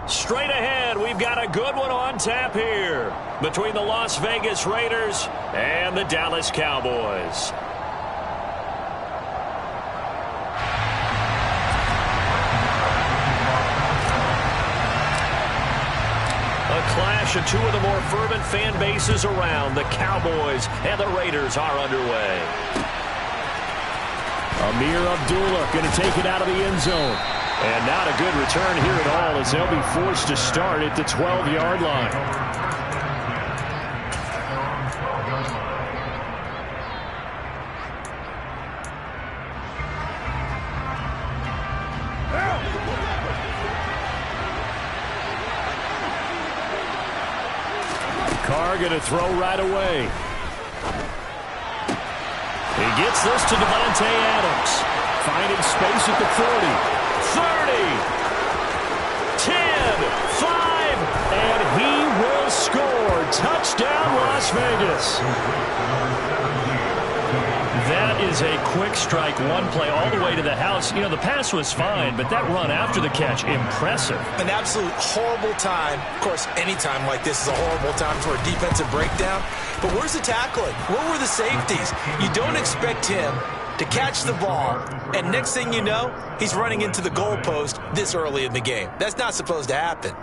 Straight ahead, we've got a good one on tap here between the Las Vegas Raiders and the Dallas Cowboys. A clash of two of the more fervent fan bases around. The Cowboys and the Raiders are underway. Amir Abdullah going to take it out of the end zone. And not a good return here at all as they'll be forced to start at the 12-yard line. Carr going to throw right away. He gets this to Devontae Adams. Finding space at the 40. 30, 10, 5, and he will score. Touchdown, Las Vegas. That is a quick strike, one play all the way to the house. You know, the pass was fine, but that run after the catch, impressive. An absolute horrible time. Of course, any time like this is a horrible time for a defensive breakdown. But where's the tackling? Where were the safeties? You don't expect him to catch the ball, and next thing you know, he's running into the goalpost this early in the game. That's not supposed to happen.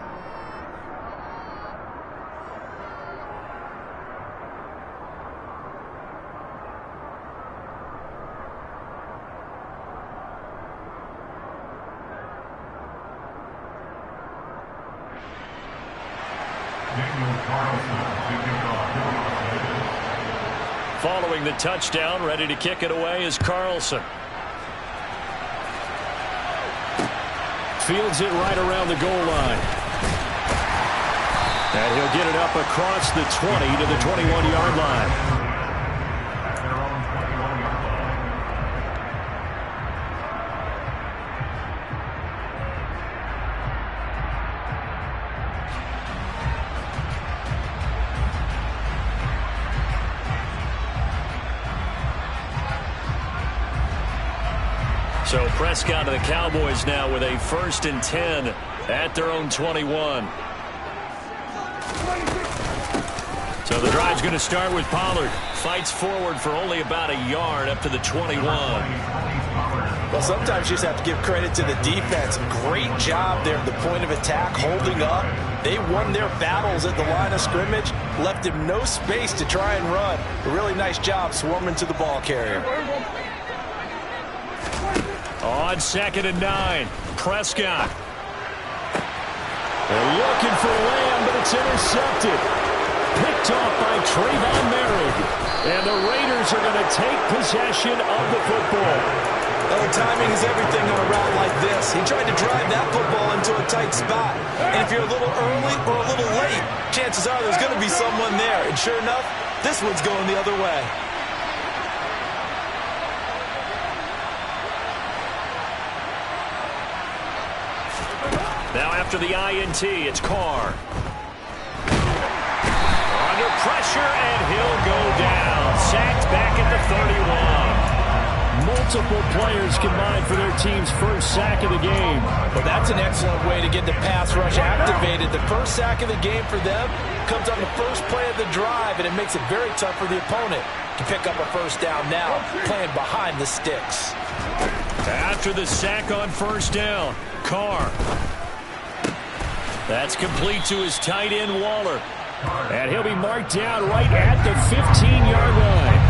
Following the touchdown, ready to kick it away is Carlson. Fields it right around the goal line. And he'll get it up across the 20 to the 21-yard line. So Prescott and the Cowboys now with a 1st and 10 at their own 21. So the drive's going to start with Pollard. Fights forward for only about a yard up to the 21. Well, sometimes you just have to give credit to the defense. Great job there at the point of attack, holding up. They won their battles at the line of scrimmage, left him no space to try and run. A really nice job swarming to the ball carrier. On 2nd and 9, Prescott. They're looking for Lamb, but it's intercepted. Picked off by Trayvon Merrick. And the Raiders are going to take possession of the football. Well, timing is everything on a route like this. He tried to drive that football into a tight spot. And if you're a little early or a little late, chances are there's going to be someone there. And sure enough, this one's going the other way. Now after the INT, it's Carr. Under pressure, and he'll go down. Sacked back at the 31. Multiple players combined for their team's first sack of the game. Well, that's an excellent way to get the pass rush activated. The first sack of the game for them comes on the first play of the drive, and it makes it very tough for the opponent to pick up a first down now, playing behind the sticks. After the sack on first down, Carr. That's complete to his tight end, Waller. And he'll be marked down right at the 15-yard line.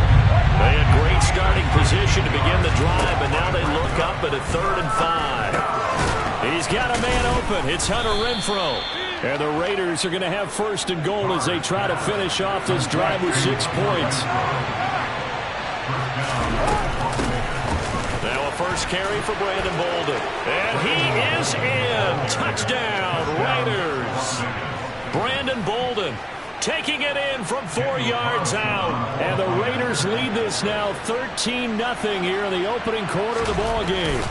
They had great starting position to begin the drive, but now they look up at a 3rd and 5. He's got a man open. It's Hunter Renfrow. And the Raiders are going to have 1st and goal as they try to finish off this drive with 6 points. Now a first carry for Brandon Bolden. And he is in. Touchdown, Raiders. Brandon Bolden taking it in from 4 yards out. And the Raiders lead this now 13-0 here in the opening quarter of the ball game.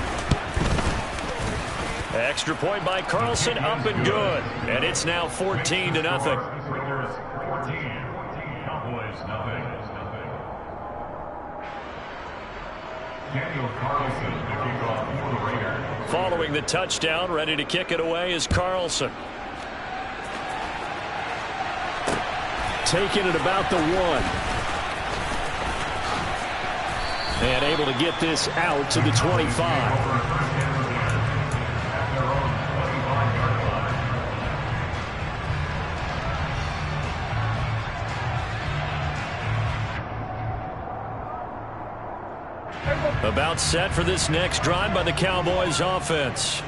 Extra point by Carlson, up and good. And it's now 14-0. Raiders 14, Cowboys nothing. Following the touchdown, ready to kick it away is Carlson. Taking it about the 1. And able to get this out to the 25. About set for this next drive by the Cowboys offense.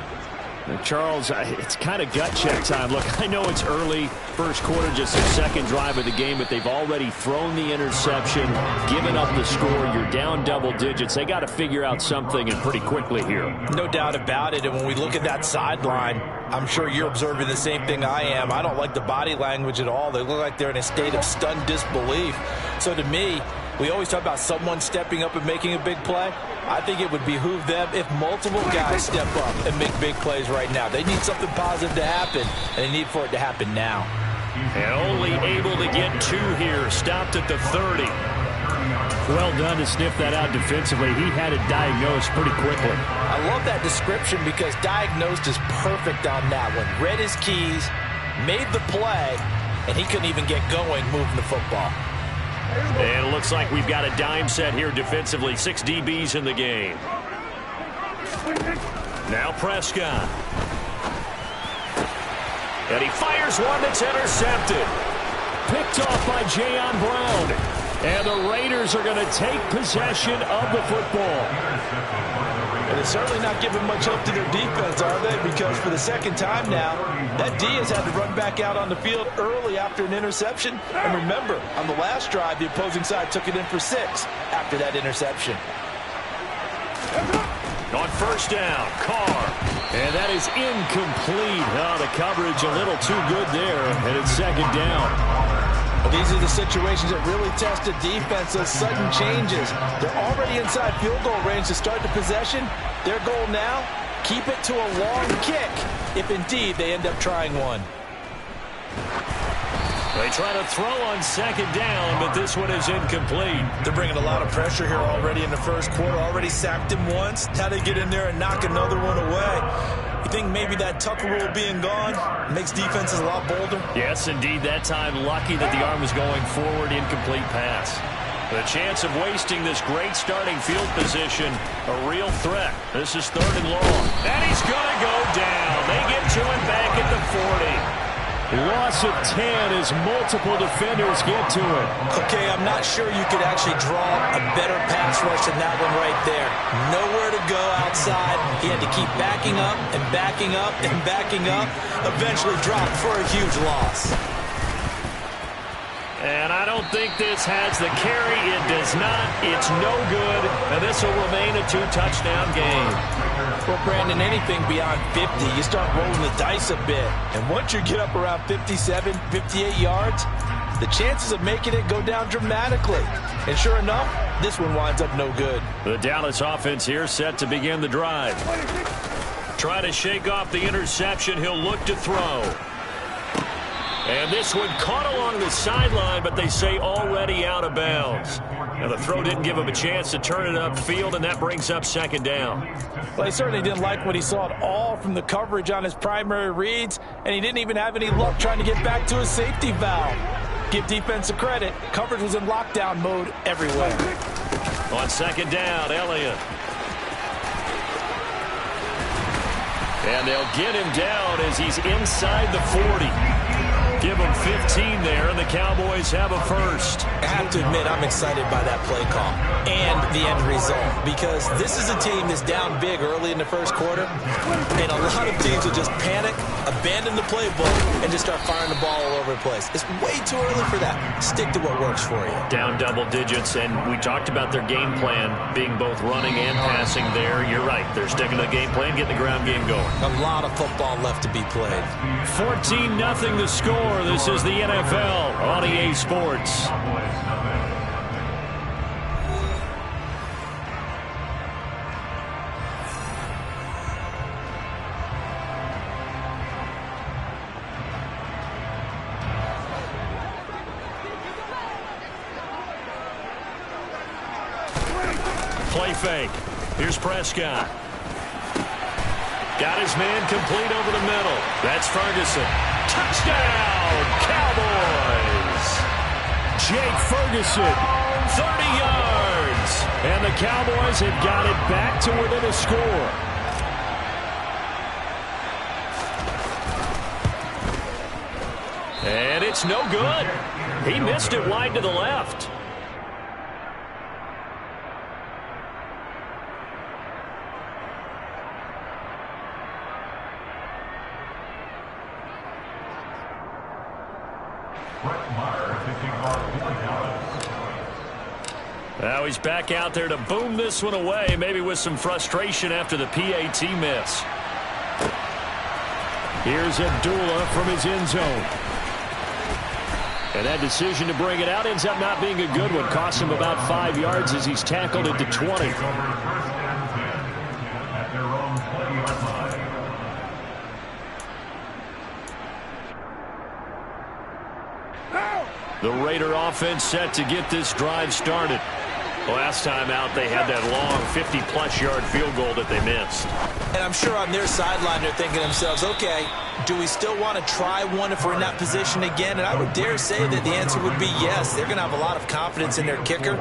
Charles, it's kind of gut check time. Look, I know it's early, first quarter, just the second drive of the game, but they've already thrown the interception, given up the score. You're down double digits. They got to figure out something, and pretty quickly here. No doubt about it. And when we look at that sideline, I'm sure you're observing the same thing I am. I don't like the body language at all. They look like they're in a state of stunned disbelief. So to me, we always talk about someone stepping up and making a big play. I think it would behoove them if multiple guys step up and make big plays right now. They need something positive to happen, and they need for it to happen now. And only able to get 2 here. Stopped at the 30. Well done to sniff that out defensively. He had it diagnosed pretty quickly. I love that description because diagnosed is perfect on that one. Read his keys, made the play, and he couldn't even get going moving the football. And it looks like we've got a dime set here defensively. 6 DBs in the game. Now Prescott. And he fires one that's intercepted. Picked off by Jayon Brown. And the Raiders are going to take possession of the football. And they're certainly not giving much hope to their defense, are they? Because for the second time now, that D has had to run back out on the field early after an interception. And remember, on the last drive, the opposing side took it in for 6 after that interception. On first down, Carr. And that is incomplete. Oh, the coverage a little too good there. And it's second down. Well, these are the situations that really test a defense, those sudden changes. They're already inside field goal range to start the possession. Their goal now, keep it to a long kick, if indeed they end up trying one. They try to throw on second down, but this one is incomplete. They're bringing a lot of pressure here already in the first quarter. Already sacked him once. How they get in there and knock another one away. You think maybe that Tucker rule being gone makes defenses a lot bolder? Yes, indeed. That time, lucky that the arm was going forward. Incomplete pass. The chance of wasting this great starting field position, a real threat. This is 3rd and long. And he's going to go down. They get to him back at the 40. Loss of 10 as multiple defenders get to it. Okay, I'm not sure you could actually draw a better pass rush than that one right there. Nowhere to go outside. He had to keep backing up and backing up and backing up. Eventually dropped for a huge loss. And I don't think this has the carry. It does not. It's no good. And this will remain a 2-touchdown game. Well, Brandon, anything beyond 50, you start rolling the dice a bit. And once you get up around 57, 58 yards, the chances of making it go down dramatically. And sure enough, this one winds up no good. The Dallas offense here set to begin the drive. Try to shake off the interception. He'll look to throw. And this one caught along the sideline, but they say already out of bounds. Now, the throw didn't give him a chance to turn it upfield, and that brings up second down. Well, he certainly didn't like what he saw at all from the coverage on his primary reads, and he didn't even have any luck trying to get back to his safety valve. Give defense a credit. Coverage was in lockdown mode everywhere. On second down, Elliott. And they'll get him down as he's inside the 40. Give him 15 there, and the Cowboys have a first. I have to admit, I'm excited by that play call and the end result, because this is a team that's down big early in the first quarter, and a lot of teams will just panic, abandon the playbook, and just start firing the ball all over the place. It's way too early for that. Stick to what works for you. Down double digits, and we talked about their game plan being both running and passing there. You're right. They're sticking to the game plan, getting the ground game going. A lot of football left to be played. 14-0 the score. This is the NFL on EA Sports. Play fake. Here's Prescott. Got his man complete over the middle. That's Ferguson. Touchdown, Cowboys! Jake Ferguson. 30 yards. And the Cowboys have got it back to within a score. And it's no good. He missed it wide to the left. Now he's back out there to boom this one away, maybe with some frustration after the PAT miss. Here's Abdullah from his end zone. And that decision to bring it out ends up not being a good one. Costs him about 5 yards as he's tackled at the 20. The Raider offense set to get this drive started. Last time out, they had that long 50-plus yard field goal that they missed. And I'm sure on their sideline they're thinking to themselves, okay, do we still want to try one if we're in that position again? And I would dare say that the answer would be yes. They're going to have a lot of confidence in their kicker.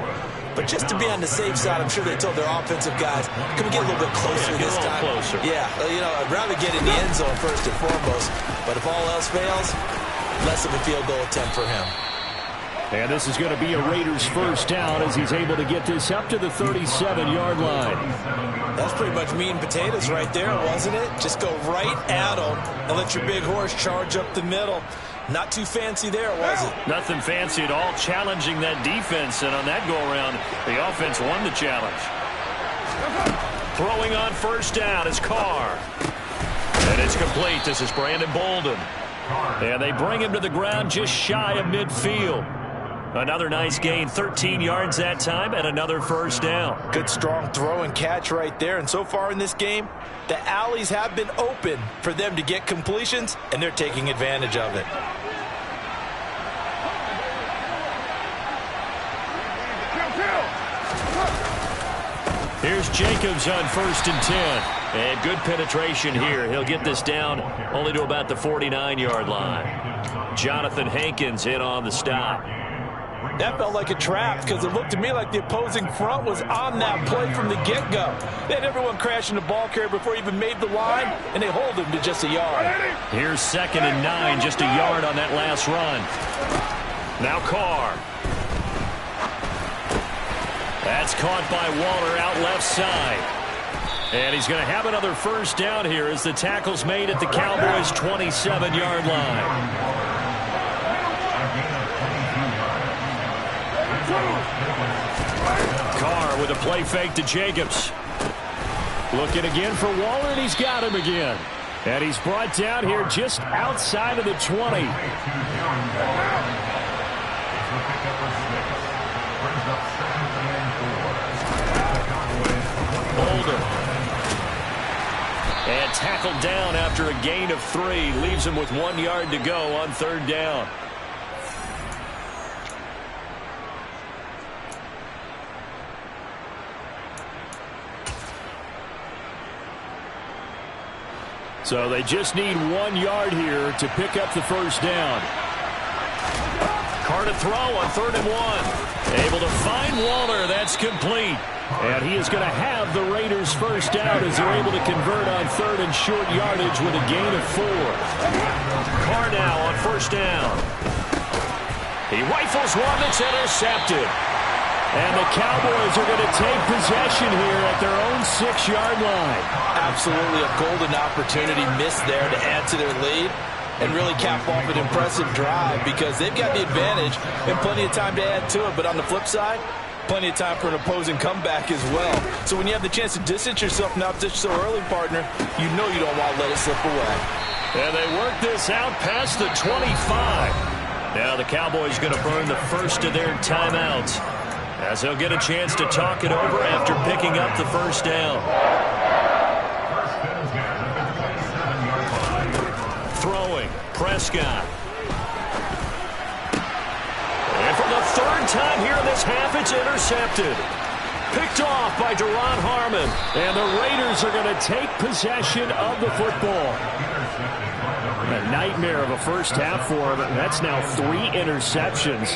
But just to be on the safe side, I'm sure they told their offensive guys, can we get a little bit closer this time? Closer. Yeah, you know, I'd rather get in the end zone first and foremost. But if all else fails, less of a field goal attempt for him. And this is going to be a Raiders first down as he's able to get this up to the 37-yard line. That's pretty much meat and potatoes right there, wasn't it? Just go right at them and let your big horse charge up the middle. Not too fancy there, was it? Nothing fancy at all, challenging that defense. And on that go-around, the offense won the challenge. Throwing on first down is Carr. And it's complete. This is Brandon Bolden. And they bring him to the ground just shy of midfield. Another nice gain, 13 yards that time, and another first down. Good strong throw and catch right there. And so far in this game, the alleys have been open for them to get completions, and they're taking advantage of it. Here's Jacobs on 1st and 10. And good penetration here. He'll get this down only to about the 49-yard line. Jonathan Hankins in on the stop. That felt like a trap because it looked to me like the opposing front was on that play from the get-go. They had everyone crashing the ball carrier before he even made the line, and they hold him to just a yard. Here's 2nd and 9, just a yard on that last run. Now Carr. That's caught by Waller out left side. And he's going to have another first down here as the tackle's made at the Cowboys' 27-yard line. Carr with a play fake to Jacobs. Looking again for Waller, and he's got him again. And he's brought down here just outside of the 20. Bolden. And tackled down after a gain of 3. Leaves him with 1 yard to go on 3rd down. So they just need 1 yard here to pick up the first down. Carr to throw on 3rd and 1. Able to find Waller. That's complete. And he is going to have the Raiders first down as they're able to convert on 3rd and short yardage with a gain of 4. Carr now on 1st down. He rifles one that's intercepted. And the Cowboys are going to take possession here at their own 6-yard line. Absolutely a golden opportunity missed there to add to their lead and really cap off an impressive drive because they've got the advantage and plenty of time to add to it. But on the flip side, plenty of time for an opposing comeback as well. So when you have the chance to distance yourself from the opposition so early, partner, you know you don't want to let it slip away. And they work this out past the 25. Now the Cowboys going to burn the first of their timeouts as they'll get a chance to talk it over after picking up the first down. Throwing, Prescott. And for the 3rd time here in this half, it's intercepted. Picked off by Deron Harmon. And the Raiders are going to take possession of the football. A nightmare of a first half for him. That's now 3 interceptions.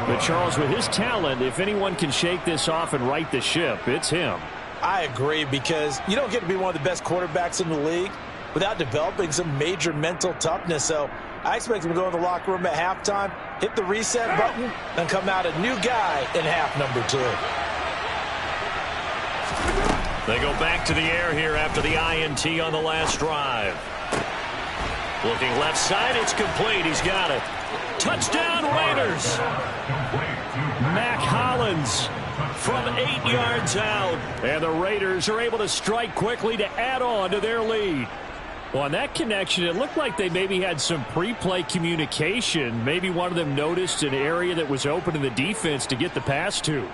But Charles, with his talent, if anyone can shake this off and right the ship, it's him. I agree, because you don't get to be one of the best quarterbacks in the league without developing some major mental toughness. So I expect him to go in the locker room at halftime, hit the reset button, and come out a new guy in half number 2. They go back to the air here after the INT on the last drive. Looking left side, it's complete. He's got it. Touchdown, Raiders. Mac Hollins from 8 yards out. And the Raiders are able to strike quickly to add on to their lead. Well, on that connection, it looked like they maybe had some pre-play communication. Maybe one of them noticed an area that was open in the defense to get the pass to.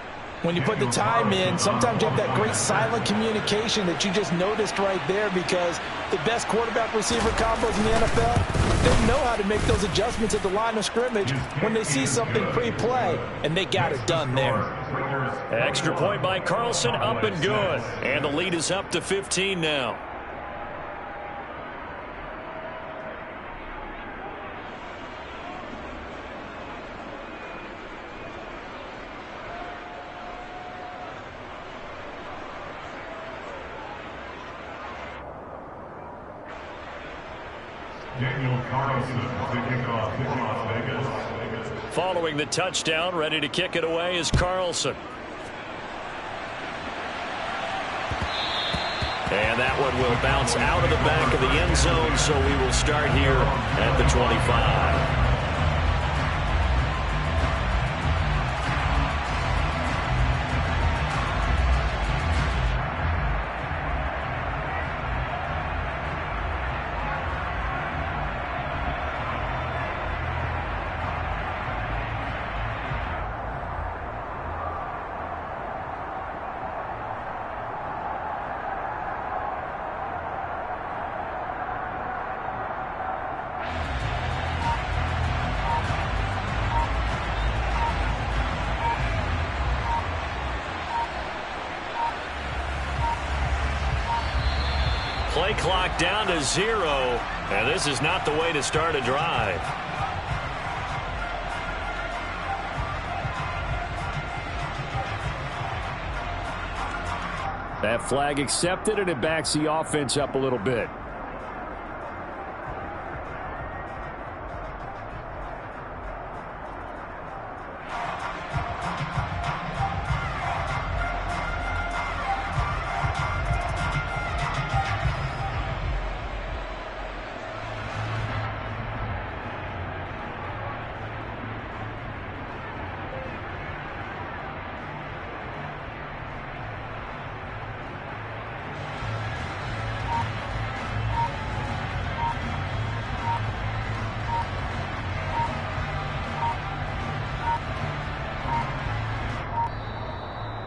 When you put the time in, sometimes you have that great silent communication that you just noticed right there, because the best quarterback-receiver combos in the NFL, they know how to make those adjustments at the line of scrimmage when they see something pre-play, and they got it done there. Extra point by Carlson, up and good. And the lead is up to 15 now. Following the touchdown, ready to kick it away is Carlson. And that one will bounce out of the back of the end zone, so we will start here at the 25. Play clock down to 0, and this is not the way to start a drive. That flag accepted, and it backs the offense up a little bit.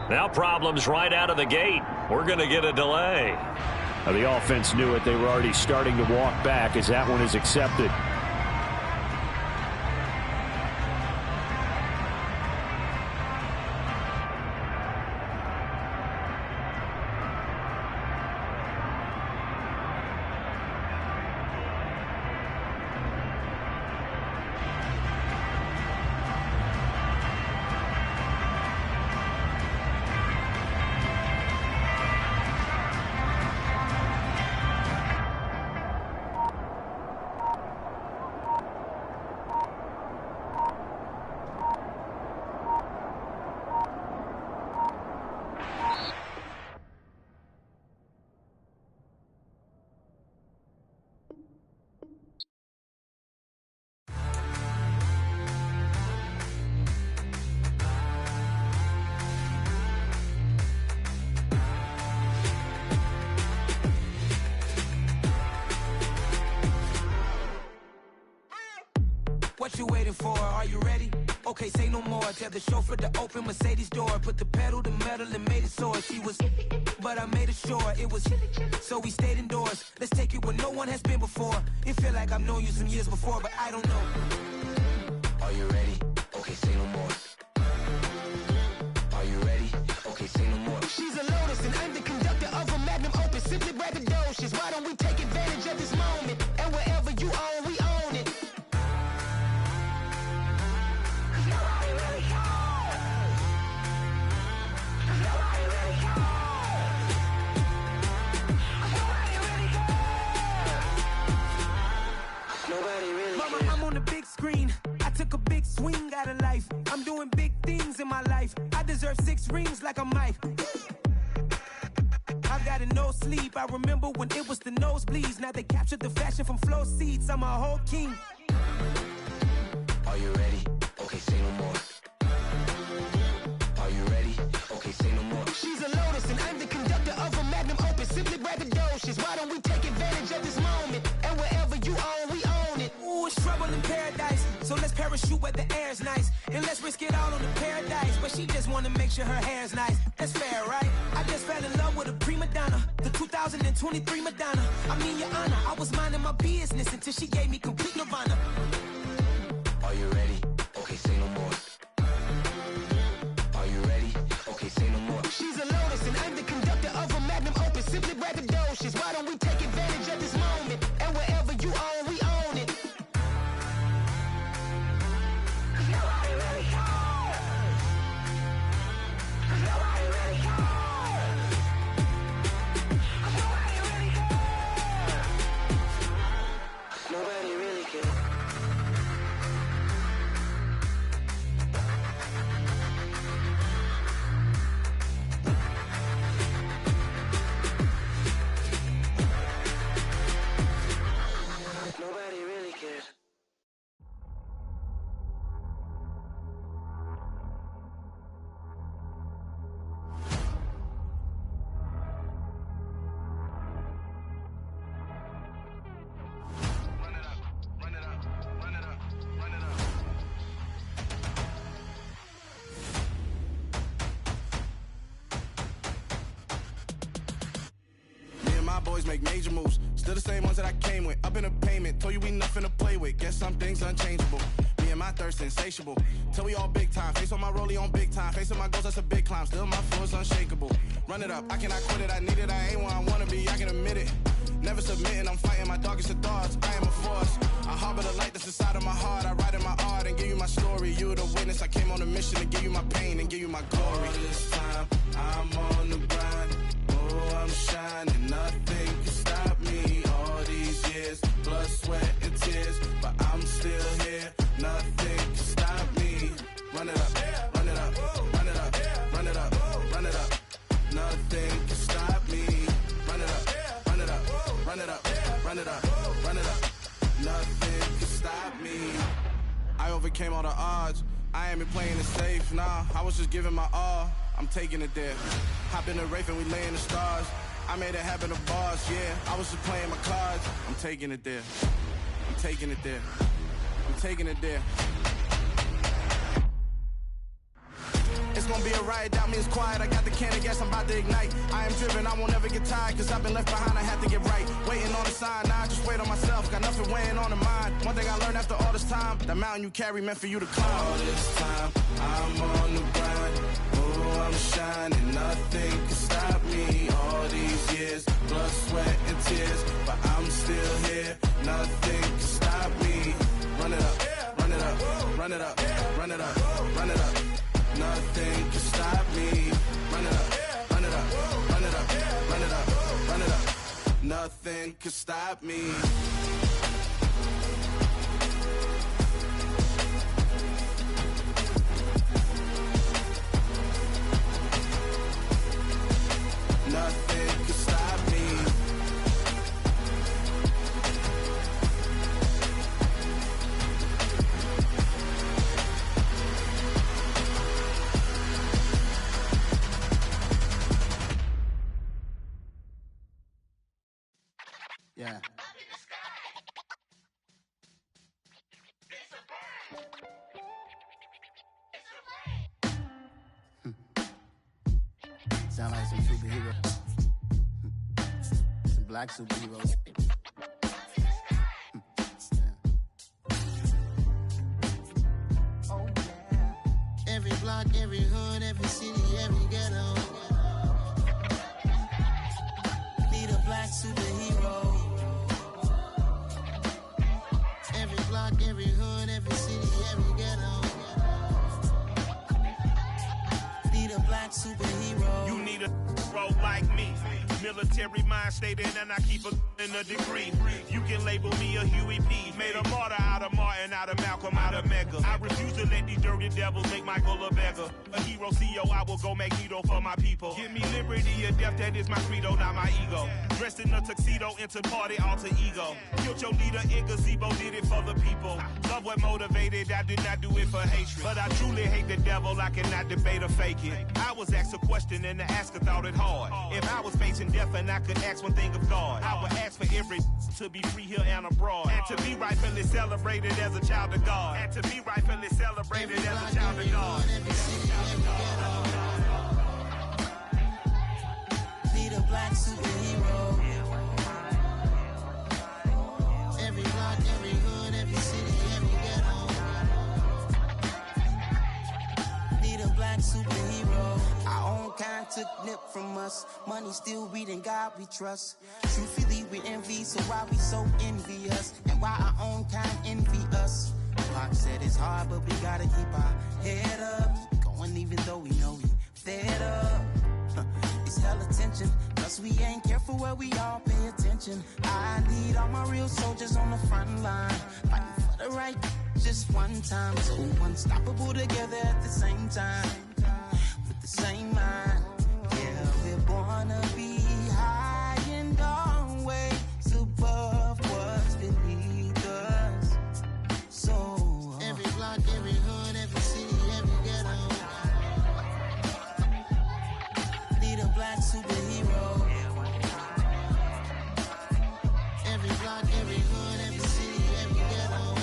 Now problems right out of the gate. We're going to get a delay. The offense knew it. They were already starting to walk back as that one is accepted. What you waiting for? Are you ready? Okay, say no more. Tell the chauffeur to open Mercedes door. Put the pedal to metal and made it soar. She was, but I made it sure it was. So we stayed indoors. Let's take it where no one has been before. It feel like I've known you some years before, but I don't know. Are you ready? Okay, say no more. Are you ready? Okay, say no more. big screen. I took a big swing out of life. I'm doing big things in my life. I deserve 6 rings like a Mike. I've got no sleep. I remember when it was the nosebleeds. Now they captured the fashion from flow seats. I'm a whole king. Are you ready? Okay, say no more. Are you ready? Okay, say no more. She's a lotus and I'm the conductor of a magnum opus. Simply braggadocious. Why don't we take advantage of this moment? And wherever you own, we own it. Ooh, it's trouble in paradise. So let's parachute where the air's nice. And let's risk it all on the paradise. But she just wanna make sure her hair's nice. That's fair, right? I just fell in love with a prima donna. The 2023 Madonna. I mean, your honor, I was minding my business until she gave me complete nirvana. Are you ready? Okay, say no more. Are you ready? Okay, say no more. She's a lotus and I'm the conductor of a magnum opus. Simply braggadocious. Why don't we take advantage of this moment? And wherever you own, we own it. Nobody really cares. Nobody really cares. Nobody really cares. Nobody really cares. Nobody really cares. Run it up, run it up, run it up, run it up. Me and my boys make major moves. Still the same ones that I came with. Up in a payment, told you we nothing to play with. Guess some things unchangeable. Me and my thirst insatiable. Till we all big time. Face on my rollie on big time. Facing my goals, that's a big climb. Still my flow is unshakable. Run it up, I cannot quit it. I need it, I ain't where I wanna be. I can admit it. Never submitting, I'm fighting my darkest of thoughts. I am a force. I harbor the light that's inside of my heart. I write in my art and give you my story. You the witness. I came on a mission to give you my pain and give you my glory. All this time, I'm on the grind. Oh, I'm shining. Nothing can stop me. All these years, blood, sweat, and tears. But I'm still here. Nothing can stop me. Run it up, run it up, run it up, run it up, run it up. Nothing can stop me. Run it up, run it up, run it up, run it up, run it up. Nothing can stop me. I overcame all the odds. I ain't been playing it safe, nah. I was just giving my all. I'm taking it there. Hop in the Wraith and we lay in the stars. I made it happen to bars, yeah. I was just playing my cards. I'm taking it there. I'm taking it there. I'm taking it there. It's gonna be a riot, doubt me it's quiet. I got the can of gas, I'm about to ignite. I am driven, I won't ever get tired, cause I've been left behind, I have to get right. Waiting on the sign, now I just wait on myself. Got nothing weighing on the mind. One thing I learned after all this time, the mountain you carry meant for you to climb. All this time, I'm on the grind. Oh, I'm shining, nothing can stop me. All these years, blood, sweat, and tears. But I'm still here, nothing can stop me. Run it up, run it up, run it up, run it up, run it up. Nothing can stop me. Run it up, run it up, run it up, run it up, run it up. Nothing can stop me. Nothing can stop me. Yeah. Sound like some superheroes. Some black superheroes. Oh yeah. Every block, every hood, every city, every ghetto. Need a black superhero. Every block, every hood, every city, every ghetto. Need a black superhero. You need a bro like me. Military mind stated and I keep a in a degree. You can label me a Huey P. Made a martyr out Out of Martin, out of Malcolm, out of Mega. I refuse to let these dirty devils make Michael a beggar. A hero CEO, I will go Magneto for my people. Give me liberty or death, that is my credo, not my ego. Dressed in a tuxedo, into party, alter ego. Killed your leader in gazebo, did it for the people. Love what motivated, I did not do it for hatred. But I truly hate the devil, I cannot debate or fake it. I was asked a question and the asker thought it hard. If I was facing death and I could ask one thing of God, I would ask for every to be free here and abroad. And to be rightfully celebrated as a child of God. And to be rightfully celebrated as a child of God. Be the black superhero. Every block, every hood, every city, every ghetto. Be the black superhero. Our own kind took nip from us. Money still reading God we trust. Truthfully we envy, so why we so envious? And why our own kind envy us? Pac said it's hard, but we gotta keep our head up. Going even though we know we fed up. It's hella tension, cause we ain't careful where we all pay attention. I need all my real soldiers on the front line, fighting for the right just one time. So unstoppable together at the same time, with the same mind. Yeah, we're born to be high and always above what's beneath us. So every block, every hood, every city, every ghetto. Need a black superhero. Every block, every hood, every city, every ghetto.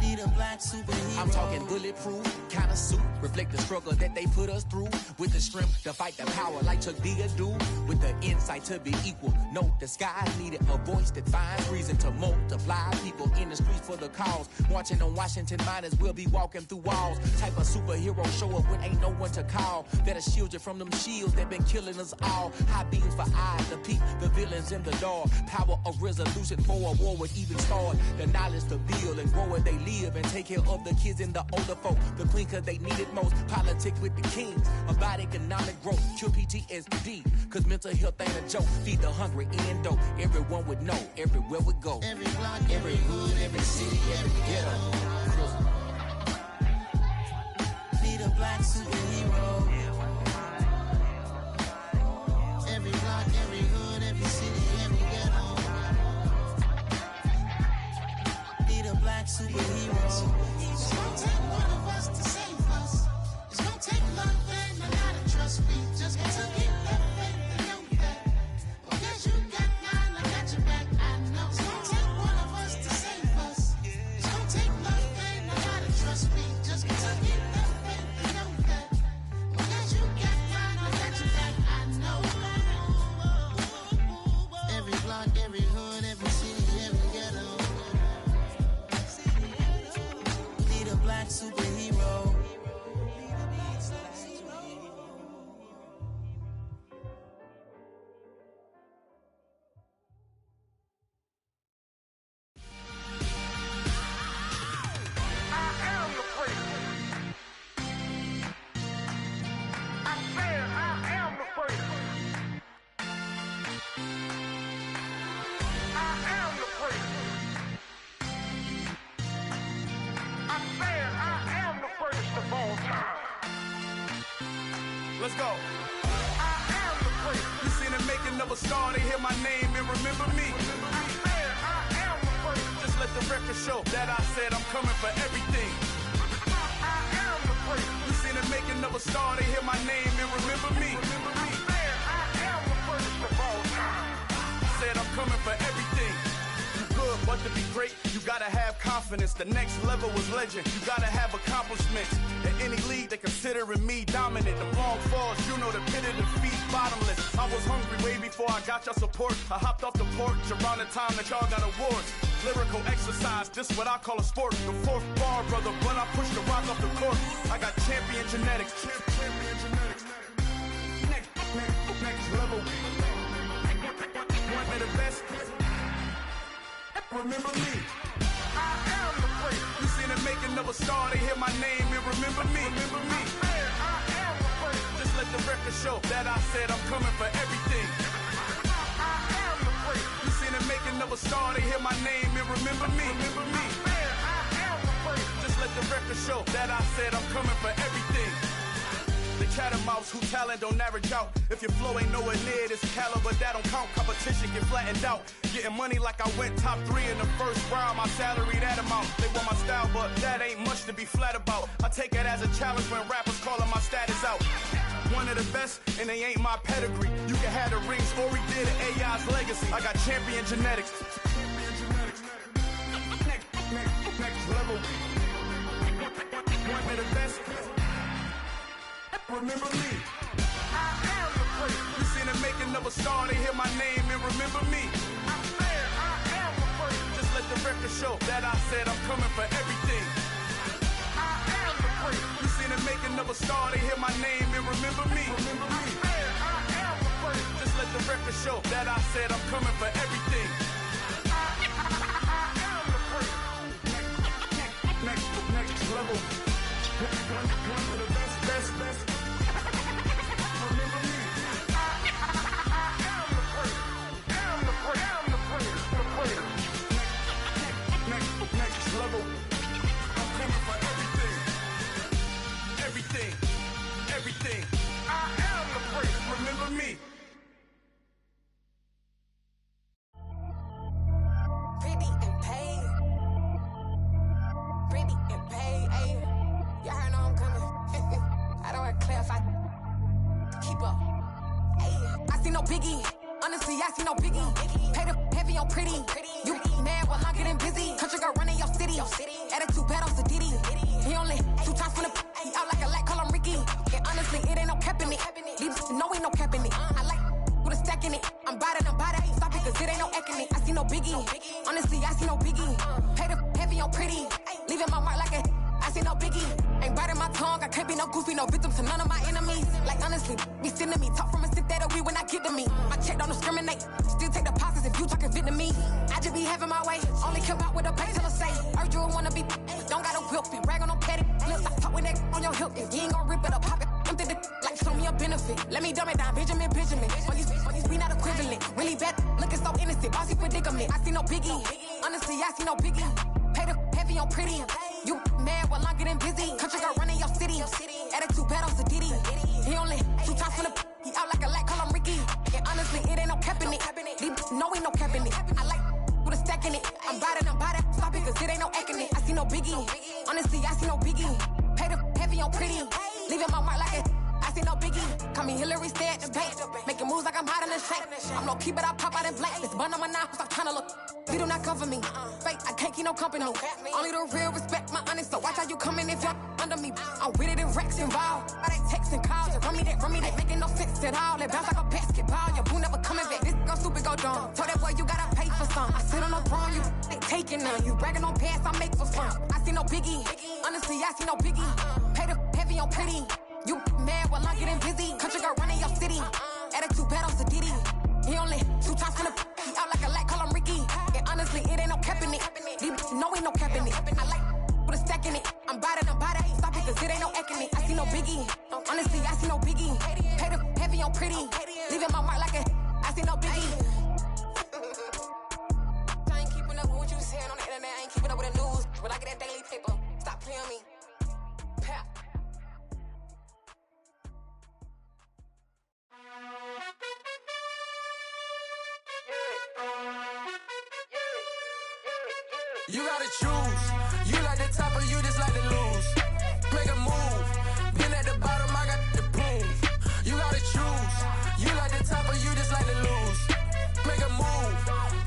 Need a black superhero. I'm talking bulletproof kind of suit, reflect the struggle that they put us through. With the strength to fight the power like Chuck D do. With the insight to be equal. No, the sky needed a voice that finds reason to multiply. People in the streets for the cause. Marching on Washington, might as well be walking through walls. Type of superhero show up when ain't no one to call. That'll shield you from them shields that been killing us all. High beams for eyes to peep the villains in the dark. Power of resolution for a war would even start. The knowledge to build and grow where they live and take care of the kids and the older folk. The clean cause they need it most. Politic with the kings. About economic growth. Cure PTSD. Cause mental health ain't a joke. Feed the hungry and dope. Everyone would know. Everywhere we go. Every block, every hood, every city, every ghetto. Need a black superhero. Every block, every hood, every city, every ghetto. Need a black superhero. It's gonna take one of us to save us. It's gonna take love and a lot of trust. We just got to get that faith and know that. Because you got mine, I got your back. I know. It's gonna take one of us to save us. It's gonna take love and a lot of trust. We just got to get that faith and know that. Because you got mine, I got your back. I know. Every block, every hood, every city, every ghetto. Need a black superhero. Let's go. You seen the making of a star, they hear my name and remember me. Just let the record show that I said I'm coming for everything. You seen the making of a star, they hear my name and remember me. Said I'm coming for everything. You good, but to be great, you gotta have confidence. The next level was legend. You gotta have accomplishments. In any league, they considering me dominant. The long falls, you know the pit of defeat, bottomless. I was hungry way before I got your support. I hopped off the porch around the time that y'all got awards. Lyrical exercise, this what I call a sport. The fourth bar, brother, when I push the rock off the court. I got champion genetics. Next level. One of the best. Remember me. I am the place. You seen the making of a star, they hear my name and remember me. Remember me. I am the place. Just let the record show that I said I'm coming for everything. I am the place. great. You seen the making of a star, they hear my name and remember me. Remember me. I am the great. Just let the record show that I said I'm coming for everything. The catamounts who talent don't average out. If your flow ain't nowhere near this caliber, that don't count. Competition get flattened out. Getting money like I went top 3 in the first round. My salary that amount. They want my style, but that ain't much to be flat about. I take it as a challenge when rappers calling my status out. One of the best, and they ain't my pedigree. You can have the rings, or we did it, AI's legacy. I got champion genetics. Next level. One of the best. Remember me. I am the great. You seen the making of a star, they hear my name and remember me. I am the great. Just let the record show that I said I'm coming for everything. I am the great. You seen the making of a star, they hear my name and remember me. Remember me. I am the great. Just let the record show that I said I'm coming for everything. I am the great. Next level. One of the best. Remember me. I am the great. Am the great. Next level. I'm coming for everything. I am the great. Remember me. Pretty and paid. Ayy. Y'all heard know I'm coming. I don't want to clarify. Keep up. Ayy. I see no biggie. Honestly, I see no biggie. Pay the heavy on pretty. You mad while I'm getting busy. Country girl running your city. Attitude bad on Diddy. He only 2 times from the he out like a light, call him Ricky. And honestly, it ain't no cap in it. These know ain't no cap in it. I like with a stack in it. I'm bad. Stop it, cause it ain't no eck in it. I see no biggie. Honestly, I see no biggie. Pay the heavy on pretty. Leaving my mark like a I see no biggie. Ain't biting my tongue. I can't be no goofy, no victim to none of my enemies. Like honestly, be sending me talk from a sip that we when I get to me. My check don't discriminate. Still take deposits if you talking Vietnamese. I just be having my way. Only care about what the pay teller say. Urge you wanna be. Don't gotta whip it. Rag on no petty. Lips I talk with that on your hip. If you ain't gon' rip it up, pop it. Empty the like show me a benefit. Let me dumb it down, Benjamin. We not equivalent. Really bad, looking so innocent. Bossy predicament. I see no biggie. Honestly, I see no biggie. Pay the heavy on pretty. You mad while I'm getting busy. Country girl running your city. Attitude bad on Diddy. He only 2 times from the he out like a light, call him Ricky. And honestly, it ain't no cap in it. These know ain't no cap in it. I like with a stack in it. I'm bad. Stop it, cause it ain't no eck in it. I see no biggie. Honestly, I see no biggie. Pay the heavy on pretty. Leaving my mark like a I see no biggie. Call me Hillary, stay at the bank. Making moves like I'm hot in the shank. I'm low key, but I pop out in blank. This bun on my knife, stop trying to look. We do not cover me. Fake, I can't keep no company. Only the real respect my honest. So watch how you coming if you're under me. I'm with it in Rex involved. I they texting calls. Run me that. Making no sense at all. They bounce like a basketball. Your boo never coming back. This go stupid, go dumb. Told that boy you gotta pay for some. I sit on no throne, you ain't taking none. You bragging on pants, I make for fun. I see no biggie. Honestly, I see no biggie. Pay the heavy on pretty. You mad while I'm getting busy. Country girl running your city. Attitude bad on Diddy. He only 2 times from the he out like a light, call him Ricky. And honestly, it ain't no cap in it. These know ain't no cap in it. I like with a stack in it. I'm bad. Stop it, cause it ain't no eck in it. I see no biggie. Honestly, I see no biggie. Pay the heavy on pretty. Leaving my mark like a I see no biggie. I ain't keeping up with what you saying on the internet. I ain't keeping up with the news. But I get that daily paper. Stop playing me. Pap. You gotta choose. You like the top or you just like to lose. Make a move. Been at the bottom, I got the proof. You gotta choose. You like the top or you just like to lose. Make a move.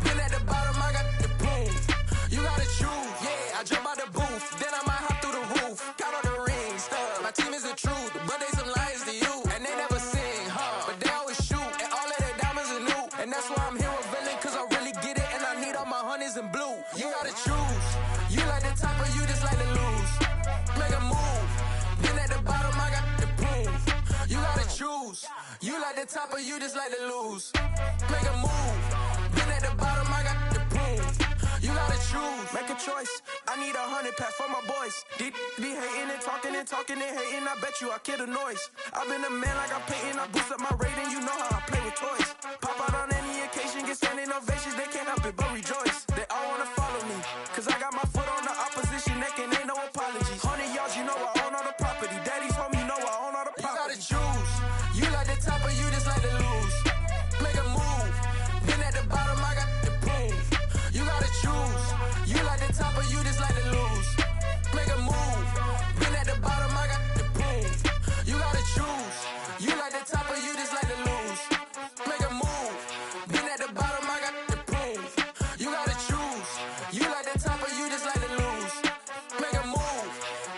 Been at the bottom, I got the proof. You gotta choose. Yeah, I jump out the booth. Then I might hop through the roof. Count on the rings. My team is the truth. But they some liars to you. And they never sing, but they always shoot. And all of their diamonds are new. And that's why I'm here with villain, cause I really get it. And I need all my honeys in blue. You gotta choose. You like the top or you just like to lose. Make a move. Been at the bottom, I got the proof. You gotta choose. You like the top or you just like to lose. Make a move. Been at the bottom, I got the proof. You gotta choose. choose, make a choice. I need 100 pack for my boys. Be hating and talking and hating. I bet you I kill the noise. I've been a man like I'm Peyton. I boost up my rating. You know how I play with toys. Pop out on any occasion, get standing ovations. They can't help it but rejoice. They all wanna follow me, cause I got my foot on the opposition neck and ain't no apologies. 100 yards, you know I own all the property. Daddy's home, you know I own all the property. You gotta choose. You like the top or you just like to lose. Make a move. Been at the bottom, I got the proof. You gotta choose. You like the top or you just like to lose. Make a move. Been at the bottom, I got the proof. You gotta choose. You like the top or you just like to lose. Make a move. Been at the bottom, I got the proof. You gotta choose. You like the top or you just like to lose. Make a move.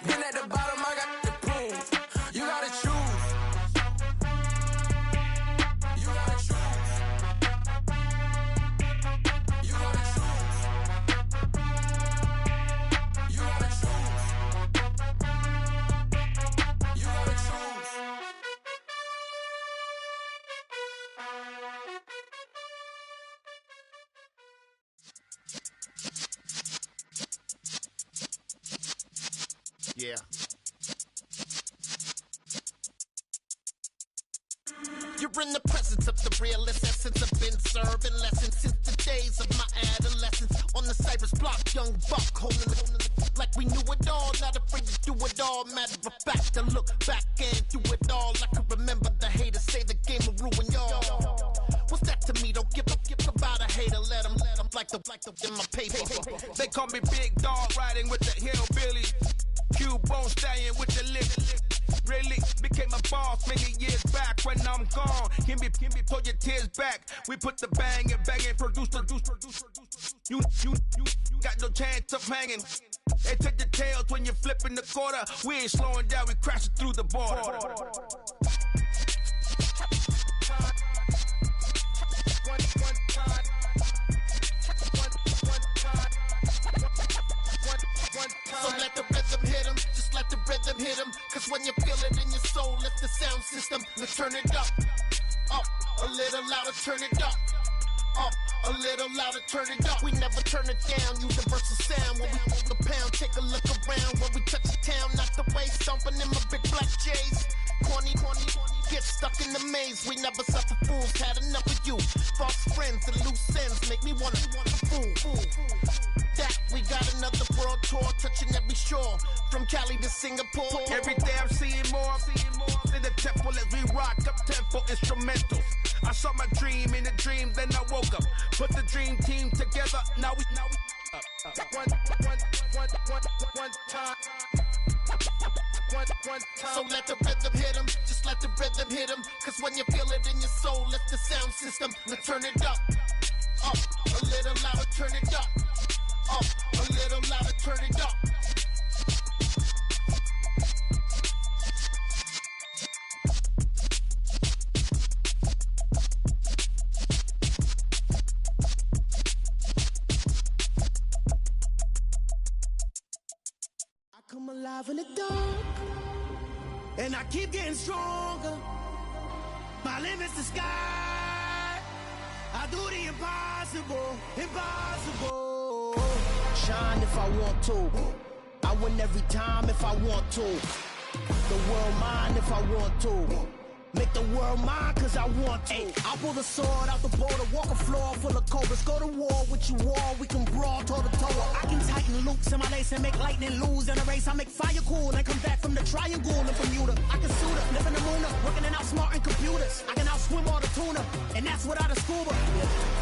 Been at the bottom, I got the proof. You gotta choose. You gotta choose. You gotta choose. You gotta choose. You gotta choose. Yeah. You're in the presence of the realest essence. I've been serving lessons since the days of my adolescence. On the Cypress block, young buck holding it like we knew it all. Not afraid to do it all. Matter of fact, to look back and do it all. I can remember the haters say the game will ruin y'all. What's that to me? Don't give about a hater. Let them like the in my paper. They call me Big Dog, riding with the hillbilly. Cubone stallion with the lip. Really became a boss many years back. When I'm gone, can be pull your tears back. We put the bang and produce. You got no chance of hanging. They take the tails when you're flipping the quarter. We ain't slowing down, we crashing through the border. So let the rhythm hit him, just let the rhythm hit him. Cause when you feel it in your soul, lift the sound system. Now turn it up, a little louder, turn it up, a little louder, turn it up. We never turn it down, universal sound. When we hold the pound, take a look around. When we touch the town, knock the way, stomping in my big black J's. Corny, get stuck in the maze. We never suffer fools, had enough of you. False friends and loose ends make me wanna fool. That we got another world tour, touching every shore, from Cali to Singapore. Every day I'm seeing more in the temple as we rock up tempo instrumentals. I saw my dream in a dream, then I woke up. Put the dream team together, now we one time. So let the rhythm hit him, just let the rhythm hit him. Cause when you feel it in your soul, lift the sound system. Now turn it up, a little louder, turn it up, a little louder, turn it up. Come alive in the dark, and I keep getting stronger. My limit's the sky. I do the impossible. Shine if I want to. I win every time if I want to. The world mine if I want to. Make the world mine cause I want to. I pull the sword out the border, walk a floor full of cobras. Go to war with you all, we can brawl toe to toe. I can tighten loops in my lace and make lightning lose in a race. I make fire cool and come back from the triangle in Bermuda. I can suit up, live in the moon up, working and outsmarting computers. I can outswim all the tuna, and that's without a scuba.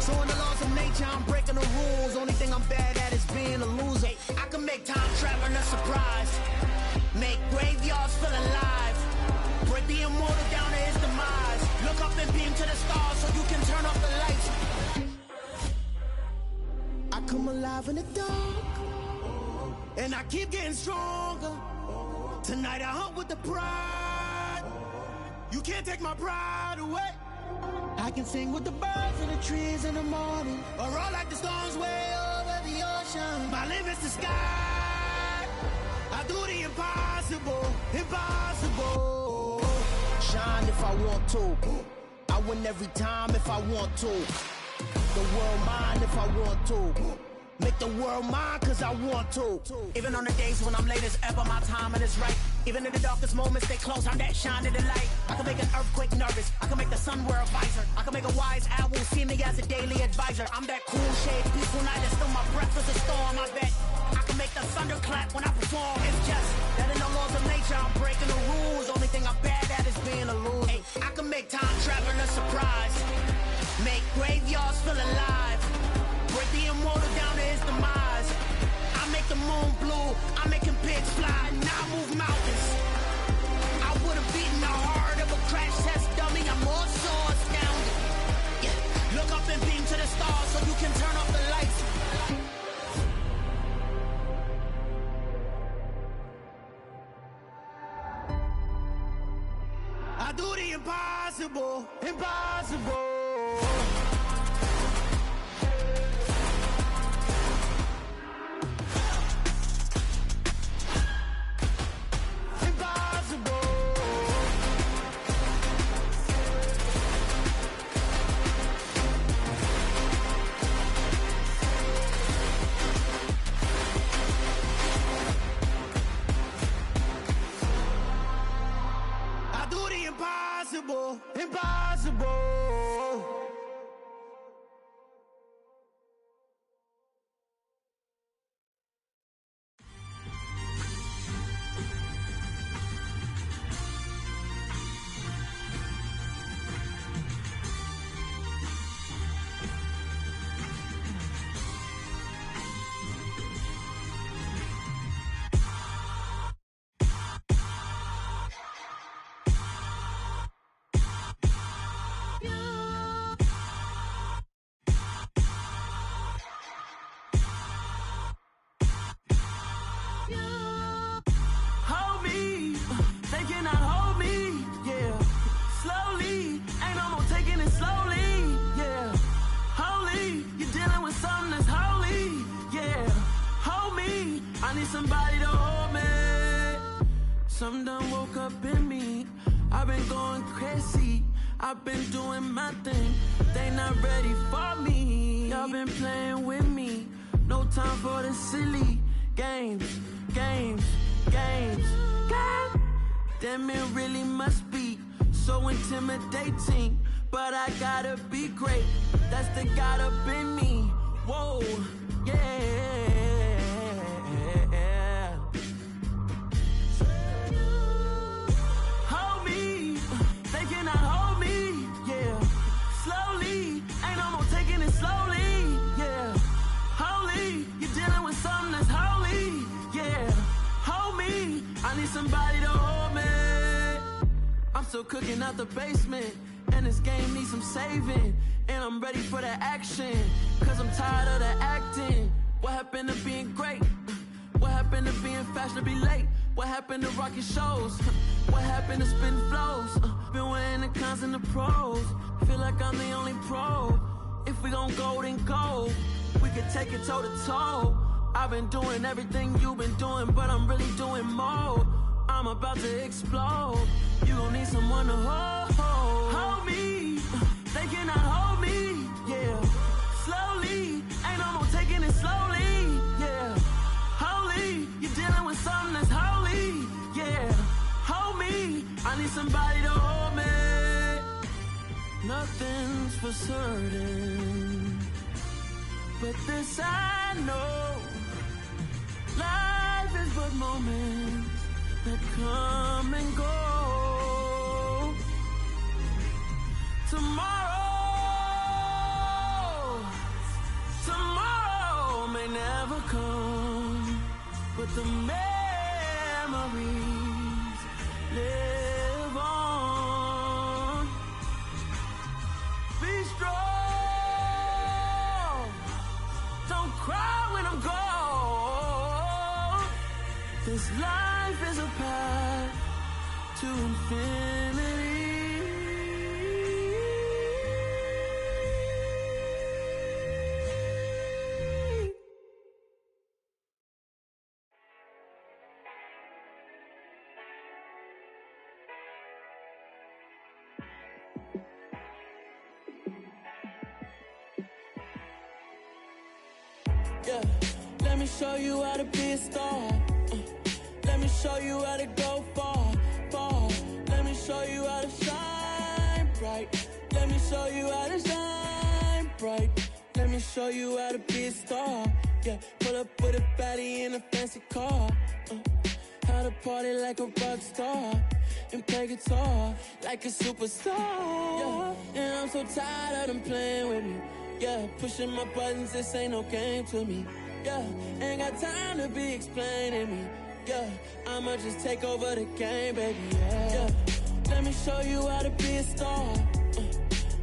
So in the laws of nature, I'm breaking the rules. Only thing I'm bad at is being a loser. I can make time traveling a surprise. Make graveyards feel alive. Break the immortal down to his demise. Look up and beam to the stars so you can turn off the lights. I come alive in the dark, and I keep getting stronger. Tonight I hunt with the pride. You can't take my pride away. I can sing with the birds and the trees in the morning, or roll like the storms way over the ocean. My limit's the sky. I do the impossible. Shine if I want to. I win every time if I want to. The world mine if I want to. Make the world mine cause I want to. Even on the days when I'm late as ever, my timing is right. Even in the darkest moments, stay close, I'm that shine of the light. I can make an earthquake nervous, I can make the sun wear a visor. I can make a wise owl see me as a daily advisor. I'm that cool shade, peaceful night, and still my breath is a storm, I bet. I can make the thunder clap when I perform. It's just that in the laws of nature, I'm breaking the rules. Only thing I'm bad at is being a loser. Hey, I can make time travel a surprise. Make graveyards feel alive. Break the immortal down to his demise. I make the moon blue, I'm making pigs fly, and I move mountains. I would've beaten the heart of a crash test dummy. I'm more so astounded. Yeah. Look up and beam to the stars so you can turn off the lights. I do the impossible, impossible. Impossible, impossible. Somebody to hold me. Some done woke up in me. I've been going crazy. I've been doing my thing. They not ready for me. Y'all been playing with me. No time for the silly games, games, games, games. Damn, it really must be so intimidating. But I gotta be great. That's the God up in me. Whoa, yeah. Somebody to hold me. I'm still cooking out the basement, and this game needs some saving. And I'm ready for the action, cause I'm tired of the acting. What happened to being great? What happened to being fashionably late? What happened to rocking shows? What happened to spin flows? Been weighing the cons and the pros. Feel like I'm the only pro. If we gon' go, then go. We could take it toe to toe. I've been doing everything you've been doing, but I'm really doing more. I'm about to explode. You gon' need someone to hold me. They cannot hold me, yeah. Slowly, ain't no more taking it slowly, yeah. Holy, you're dealing with something that's holy, yeah. Hold me, I need somebody to hold me. Nothing's for certain, but this I know. Life is but moments that come and go. Tomorrow may never come, but the memories live on. Be strong, don't cry when I'm gone. This life is a path to infinity. Yeah, let me show you how to be a star. Let me show you how to go far, far. Let me show you how to shine bright. Let me show you how to shine bright. Let me show you how to be a star. Yeah, pull up with a baddie in a fancy car. How to party like a rock star and play guitar like a superstar. Yeah, and I'm so tired of them playing with me. Yeah, pushing my buttons, this ain't no game to me. Yeah, ain't got time to be explaining me. Yeah, I'ma just take over the game, baby. Yeah, let me show you how to be a star.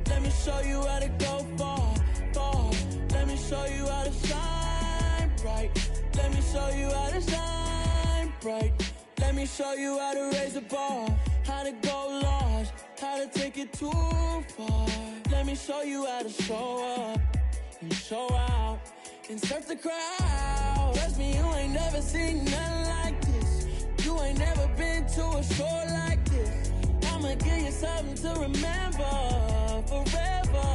Let me show you how to go far, far. Let me show you how to shine bright. Let me show you how to shine bright. Let me show you how to raise the bar, how to go large, how to take it too far. Let me show you how to show up and show out and surf the crowd. Trust me, you ain't never seen nothing like this. You ain't never been to a show like this. I'ma give you something to remember forever.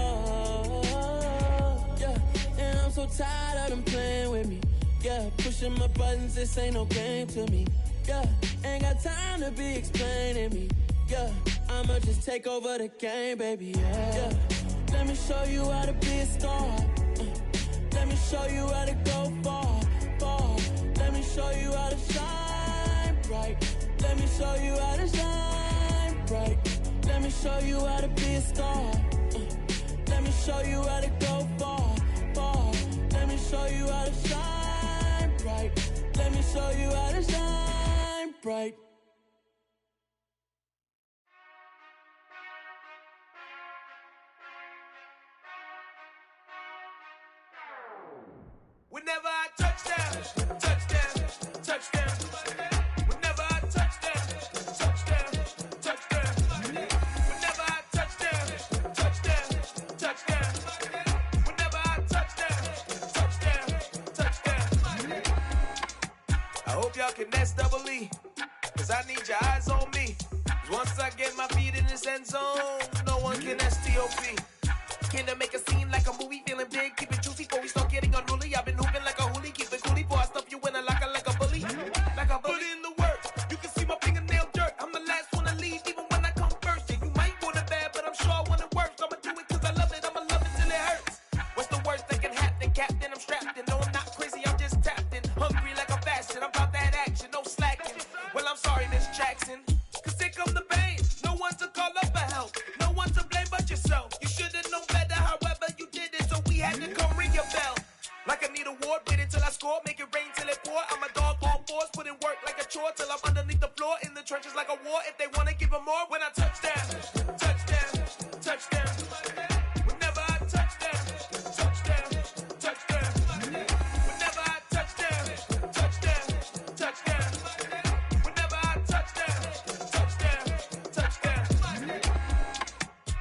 Yeah, and I'm so tired of them playing with me. Yeah, pushing my buttons, this ain't no game to me. Yeah, ain't got time to be explaining me. Yeah, I'ma just take over the game, baby. Yeah, let me show you how to be a star. Let me show you how to go far, far. Let me show you how to shine bright. Let me show you how to shine bright. Let me show you how to be a star. Let me show you how to go far, far. Let me show you how to shine bright. Let me show you how to shine bright. Whenever I touchdown, touchdown, touchdown. Whenever I touchdown, touchdown, touchdown. Whenever I touchdown, touchdown, touchdown. Whenever I touchdown, touchdown. I hope y'all can S-double-E, cause I need your eyes on me. Cause once I get my feet in this end zone, no one can S-T-O-P. Can I make a scene like a movie, feeling big, keep it juicy before we start getting unruly. I've been hooping like a hoolie, keep it coolie before I stuff you in a locker like a bully. Like a bully. Put in the work, you can see my fingernail dirt. I'm the last one to leave, even when I come first. Yeah, you might want it bad, but I'm sure I want it worse. I'ma do it cause I love it, I'ma love it till it hurts. What's the worst that can happen, Captain? I'm strapped in, no I'm not crazy, I'm just tapped in. Hungry like a bastard, I'm about that action, no slacking. Well, I'm sorry, Miss Jackson, cause here come the pain. No one to call up for help, no one to blame but yourself. You should've known better, however you did it, so we had to come ring your bell. Like I need a ward, wait until I score, make it rain till it pour. I'm a dog on fours, put in work like a chore till I'm underneath the floor, in the trenches like a war. If they wanna give them more, when I touchdown, touchdown, touchdown. Whenever I touchdown, touchdown, touchdown. Whenever I touchdown, touchdown, touchdown. Whenever I touchdown, touchdown, touchdown.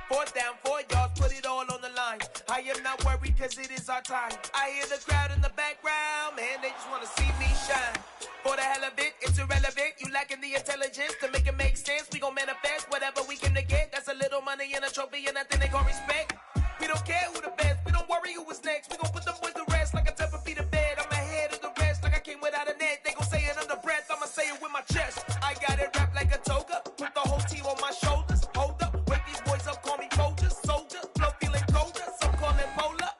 Fourth down, 4 yards, put it all on the line. I am not worried cause it is our time. I hear the crowd in the background, man, they just wanna see me shine. For the hell of it, it's irrelevant. You lacking the intelligence to make it make sense. We gon' manifest whatever we came to get. That's a little money and a trophy and nothing they gon' respect. We don't care who the best, we don't worry who was next. We gon' put them boys to rest like a temper feet of bed. I'm ahead of the rest like I came without a net. They gon' say it under breath, I'ma say it with my chest. I got it wrapped like a toga, put the whole team on my shoulders. Hold up, wake these boys up, call me Folger, soldier. Flow feeling colder, some call it polar.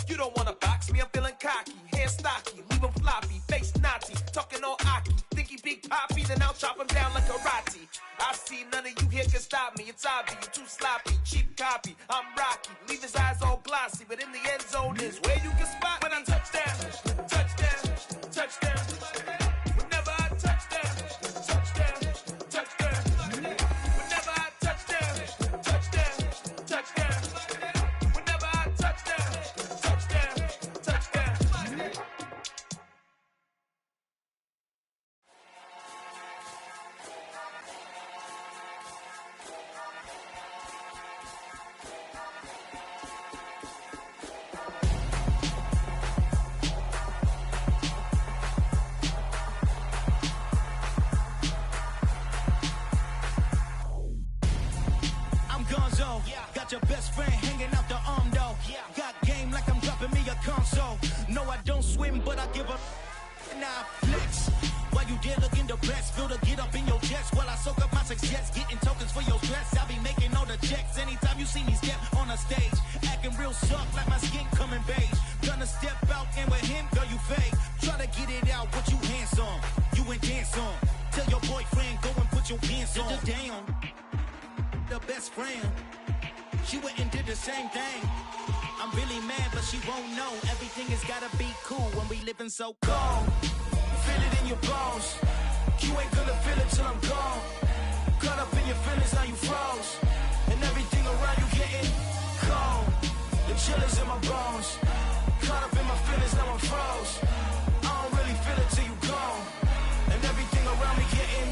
You don't wanna box me, I'm feeling cocky. Hair stocky, leave him floppy, face naughty. Talking all aki, think he big poppy, then I'll chop him down like karate. I see none of you here can stop me. It's obvious, you too sloppy, cheap copy. I'm Rocky, leave his eyes all glossy, but in the end zone is where you can spot when I touchdown, touchdown, touchdown. Whenever I touchdown, touchdown, touchdown. Whenever I touchdown, touchdown, touchdown. Whenever I touchdown, touchdown, touchdown. give a now flex. While you there looking the best, feel the get up in your chest while I soak up my success, getting tokens for your stress. I'll be making all the checks anytime you see me step on a stage, acting real suck like my skin coming beige. Gonna step out and with him, girl, you fake. Try to get it out, but you handsome, you ain't dance on. Tell your boyfriend go and put your pants on. Damn, the best friend, she went and did the same thing. I'm really mad, but she won't know. Everything has gotta be cool when we living so cold. Feel it in your bones. You ain't gonna feel it till I'm gone. Caught up in your feelings, now you froze. And everything around you getting cold. The chill is in my bones. Caught up in my feelings, now I'm froze. I don't really feel it till you gone. And everything around me getting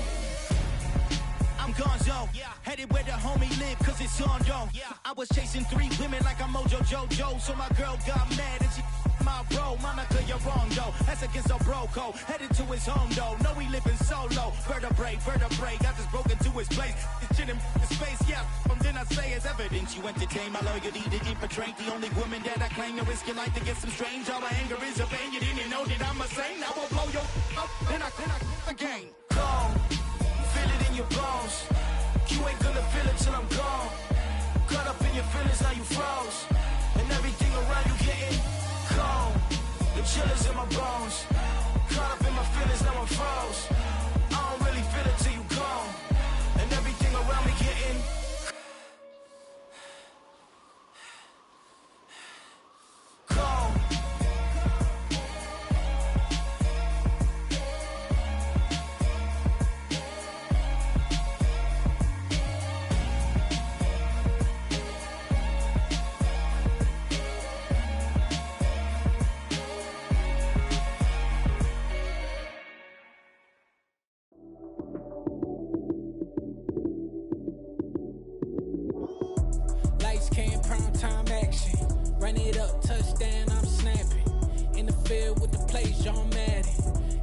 I'm gonzo, headed where the homie live, cause it's on, yo. I was chasing 3 women like I'm Mojo Jojo, so my girl got mad and she my bro. Monica, you're wrong, though. That's against a bro code. Headed to his home, though. No, he living solo. Vertebrae. I just broke into his place. It's shit in his face, yeah. Then I say it's evidence. You entertain my loyalty to infiltrate the only woman that I claim to risk your life to get some strange. All my anger is a pain. You didn't know that I'm a saint. I will blow your up, then I again. Cold. Feel it in your bones. You ain't gonna feel it till I'm gone. Caught up in your feelings, now you froze. And everything around you getting cold. The chill is in my bones. Caught up in my feelings, now I'm froze. I don't really feel it till you gone. And everything around me getting cold. Run it up, touchdown, I'm snapping. In the field with the plays, John Madden.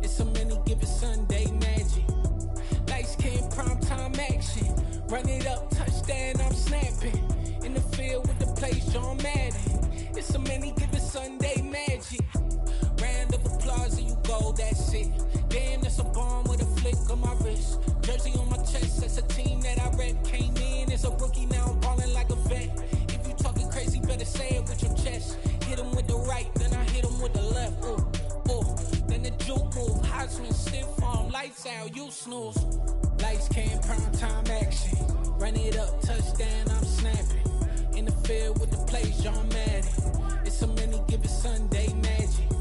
It's so many, give it Sunday magic. Lights came prime time action. Run it up, touchdown, I'm snapping. In the field with the plays, John Madden. It's so many, give it Sunday magic. Round of applause and you go, that's it. Damn, that's a bomb with a flick on my wrist. Jersey on my chest, that's a team that I rep. Came in as a rookie, now I'm ballin' like a vet. Crazy, better say it with your chest. Hit him with the right, then I hit him with the left. Then the juke move, high swing, stiff arm, lights out, you snooze. Lights came, prime time action. Run it up, touchdown, I'm snapping. In the field with the plays, John Madden. It's so many, give it Sunday magic.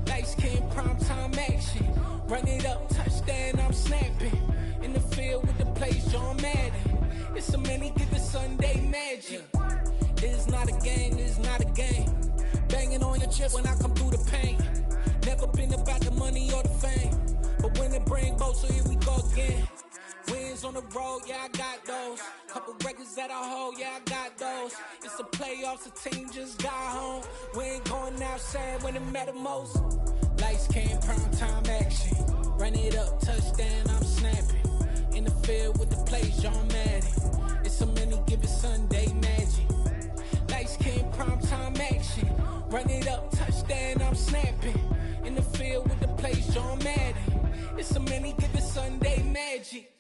Lights came, prime time action. Run it up, touchdown, I'm snapping. In the field with the plays, John Madden. It's so many, give it Sunday magic. This is not a game, this is not a game. Banging on your chest when I come through the pain. Never been about the money or the fame. But when it bring both, so here we go again. Wins on the road, yeah, I got those. Couple records that I hold, yeah, I got those. It's the playoffs, the team just got home. We ain't going outside when it matter most. Lights came, prime time action. Run it up, touchdown, I'm snapping. In the field with the plays, John Madden. It's so many, give it Sunday magic. Lights came, prime time action. Run it up, touchdown, I'm snapping. In the field with the plays, John Madden. It's so many, give it Sunday magic.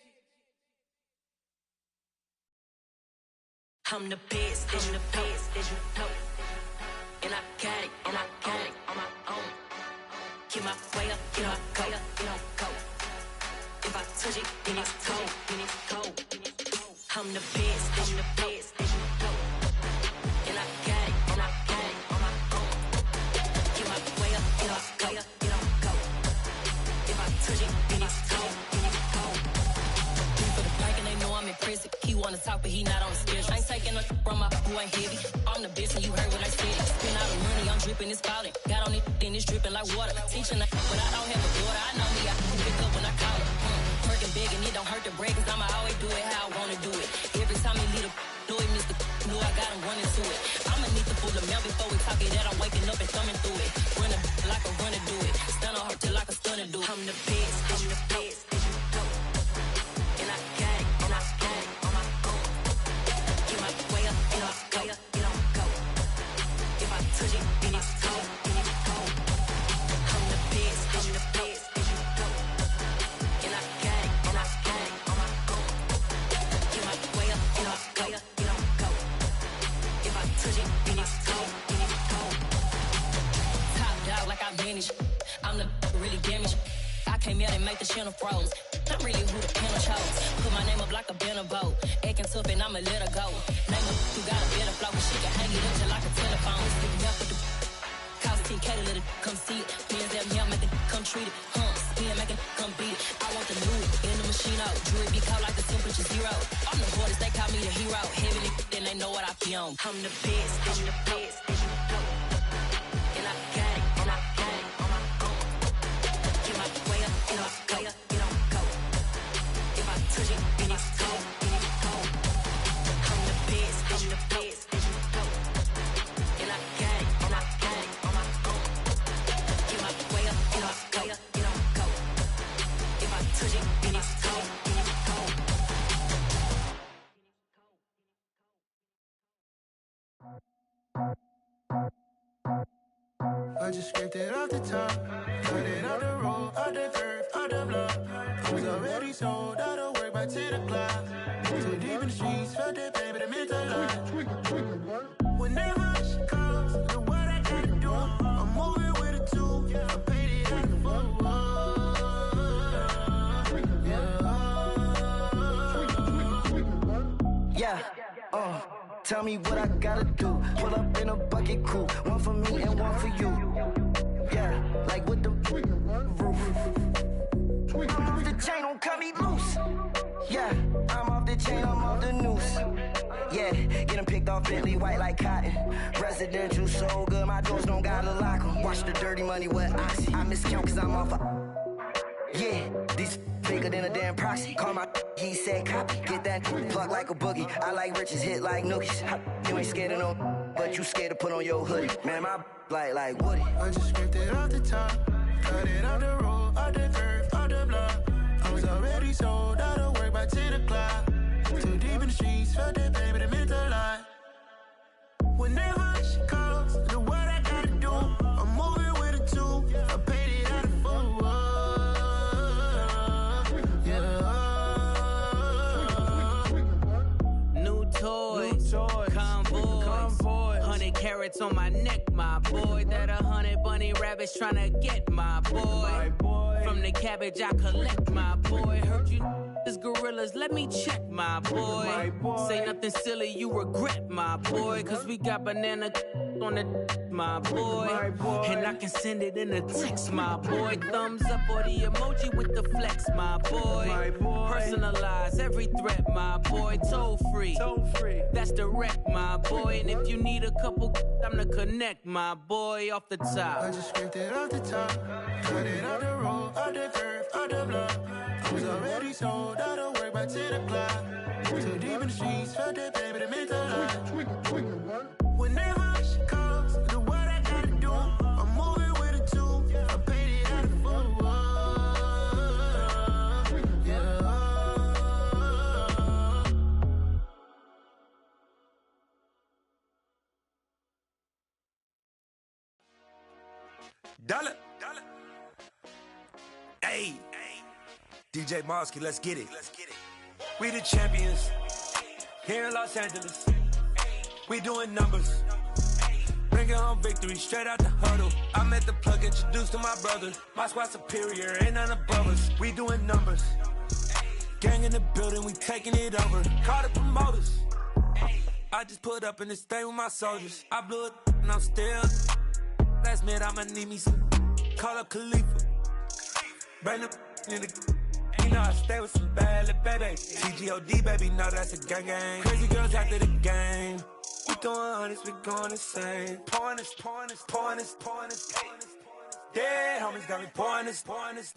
I'm the best, I'm the best, as you know. And I got it, on my own. Get my way up, get my go, go. If I touch it, then it's cold, I'm the best, as you know. And I got it, on my own. Get my way up, get my go. If I touch it, then it's cold, For the blank and they know I'm impressive. He wanna talk, but he not on the schedule. I ain't taking no from my who ain't heavy. I'm the best and you heard what I said. Spend all the money, I'm dripping, it's falling. Got on it, then it's dripping like water. Teaching but I don't have a daughter. I know me, I can pick up when I call her. Working big and it don't hurt the break, cause I'ma always do it how I wanna do it. Every time he lead a do it, Mr. Know I got him running to it. I'ma need to pull the mail before we talk it that I'm waking up and thumbing through it. Run a like a runner do it. Stun on her till like a stunner do it. I'm the best, I'm the best, as you know. And I got it, on my own. Get my way up, get my go. If I touch it, then it's cold, I'm the best. could really damage. I came out and make the channel froze. I'm really who the panel chose. Put my name up like a banner boat. Acting tough and I'ma let her go. Name her who got a better flow. She can hang it up just like a telephone. Sticking up with the cost 10K to let it come see it. Hands down here, make it come treat it. Spin, make it come beat it. I want the new in the machine out. Jewelry be cold like the temperature 0. I'm the hardest, they call me the hero. Heavy then they know what I be on. I'm the best, I'm the best, and you know. And I got it, and I got it on my own. Get my way up, and I go, it don't go. If I touch it, then it's cold, then it's cold. I'm the best, and you know. And I got it, and I got it on my own. Get my way up, and I go, it don't go. If I touch it, then it's cold, then it's cold. I just scraped it off the top, cut it off the road, off the curve, off the block. I was already sold out of work by 10 o'clock. Too deep in the streets, felt that pain, but it meant a lot. Whenever she calls, know what I gotta do. I'm moving with a two, I paid it out the full. Yeah, tell me what I gotta do. Pull up in a bucket crew, one for me and one for you. Yeah, like with the roof. I'm off the chain, don't cut me loose. Yeah, I'm off the chain, I'm off the noose. Yeah, getting picked off Bentley white like cotton. Residential so good, my doors don't gotta lock 'em. Watch the dirty money with oxy. I miscount cause I'm off yeah, these bigger than a damn proxy. Call my he said copy. Get that plug like a boogie. I like riches, hit like nookies. You ain't scared of no, but you scared to put on your hoodie. Man, my like Woody. I just scraped it off the top, cut it off the road, off the curve, off the block. I was already sold out of work by 10 o'clock. Too deep in the streets, felt that pain, but it meant a lot. Whenever she calls, know what I gotta do. I'm moving with a two, I paid it out of full. Convoy, 100 carats on my neck, my boy. That 100 bunny rabbits tryna get my boy. From the cabbage I collect, my boy. Heard you is gorillas, let me check, my boy. Say nothing silly, you regret, my boy. Cause we got banana on the my boy. And I can send it in a text, my boy. Thumbs up or the emoji with the flex, my boy. Personalize every threat, my boy. Toll free. That's direct, my boy. And if you need a couple, I'm the connect, my boy. Off the top. I just scraped it off the top, cut it off the road, off the curve, off the block. I was already sold out of work by 10 o'clock. Too deep in the streets, felt that pain, but it meant a lot. Whenever she calls, know what I gotta do. I'm moving with a two, I paid it out of full. Dollar. Hey, DJ Mosky, let's get it. We the champions here in Los Angeles. We doing numbers. Bringing home victory straight out the huddle. I'm at the plug, introduced to my brother. My squad superior, ain't none above us. We doing numbers. Gang in the building, we taking it over. Call the promoters. I just put up in this thing with my soldiers. I blew it and I'm still. Last minute, I'ma need me some. Call up Khalifa. Bring them in the. You know I stay with some bad little baby. TGOD, baby, know that's a gang gang. Crazy girls after the game. We doing hundreds, we going insane. Pouring this. Dead homies got me pouring this.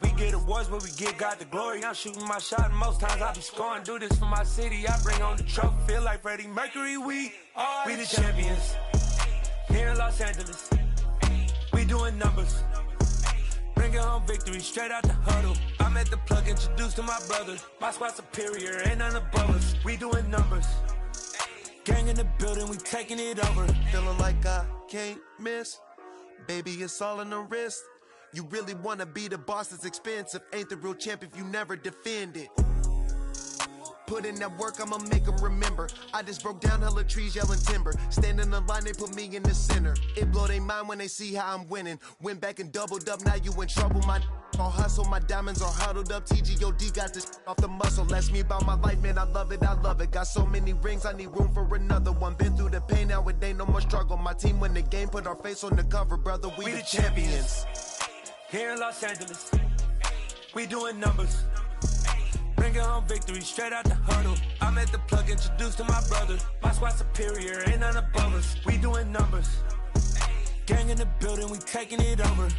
We get awards, but we get God the glory. I'm shooting my shot, and most times I be scoring. Do this for my city, I bring on the trophy. Feel like Freddie Mercury, we the champions. Here in Los Angeles, we doing numbers. Bringing home victory straight out the huddle. I'm at the plug, introduced to my brother. My squad superior, ain't none above us. We doing numbers. Gang in the building, we taking it over. Feeling like I can't miss. Baby, it's all in the wrist. You really wanna be the boss, it's expensive. Ain't the real champ if you never defend it. put in that work, I'ma make them remember. I just broke down hella trees, yelling timber. Stand in the line, they put me in the center. It blow their mind when they see how I'm winning. Went back and doubled up, now you in trouble. My all hustle, my diamonds are huddled up. TGOD got this off the muscle. Ask me about my life, man, I love it, I love it. Got so many rings, I need room for another one. Been through the pain, now it ain't no more struggle. My team win the game, put our face on the cover, brother. We the champions. Here in Los Angeles, we doing numbers. Bringing home victory straight out the huddle. I'm at the plug, introduced to my brother. My squad superior, ain't none above us. We doing numbers. Gang in the building, we taking it over.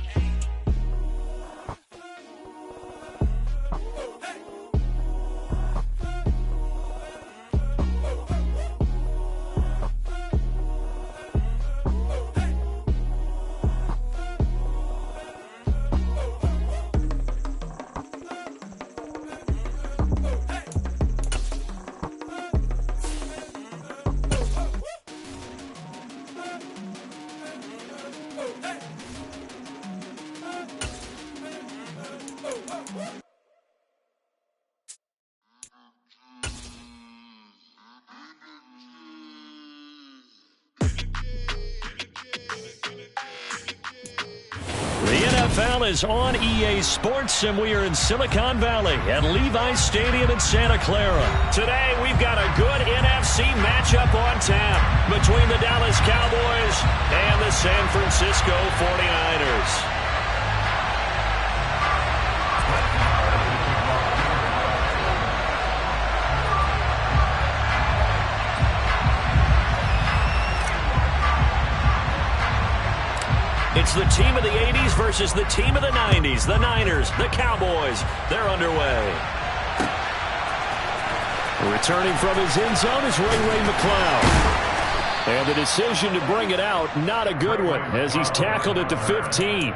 NFL is on EA Sports, and we are in Silicon Valley at Levi's Stadium in Santa Clara. Today, we've got a good NFC matchup on tap between the Dallas Cowboys and the San Francisco 49ers. It's the team of the 80s versus the team of the 90s. The Niners, the Cowboys, they're underway. Returning from his end zone is Ray McCloud. And the decision to bring it out, not a good one, as he's tackled at the 15.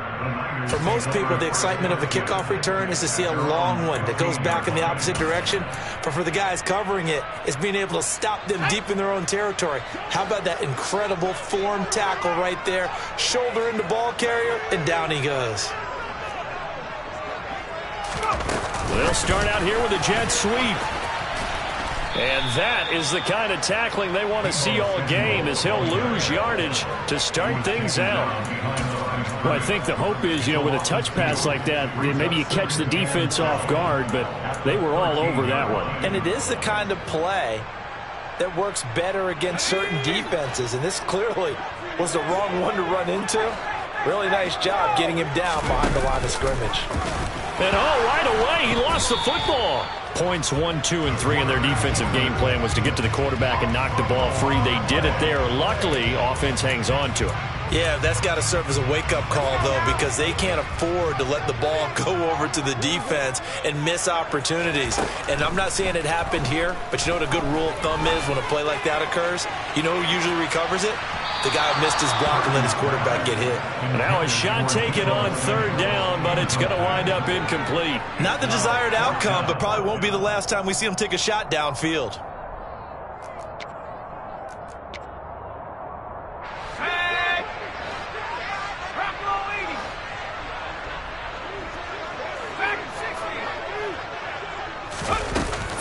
For most people, the excitement of a kickoff return is to see a long one that goes back in the opposite direction. But for the guys covering it, it's being able to stop them deep in their own territory. How about that incredible form tackle right there? Shoulder into ball carrier, and down he goes. They'll start out here with a jet sweep. And that is the kind of tackling they want to see all game, as he'll lose yardage to start things out. Well, I think the hope is, with a touch pass like that, maybe you catch the defense off guard, but they were all over that one. And it is the kind of play that works better against certain defenses, and this clearly was the wrong one to run into. Really nice job getting him down behind the line of scrimmage. And right away, he lost the football. Points 1, 2, and 3 in their defensive game plan was to get to the quarterback and knock the ball free. They did it there. Luckily, offense hangs on to it. Yeah, that's got to serve as a wake-up call, though, because they can't afford to let the ball go over to the defense and miss opportunities. And I'm not saying it happened here, but you know what a good rule of thumb is when a play like that occurs? You know who usually recovers it? The guy who missed his block and let his quarterback get hit. Now a shot taken on third down, but it's going to wind up incomplete. Not the desired outcome, but probably won't be the last time we see him take a shot downfield.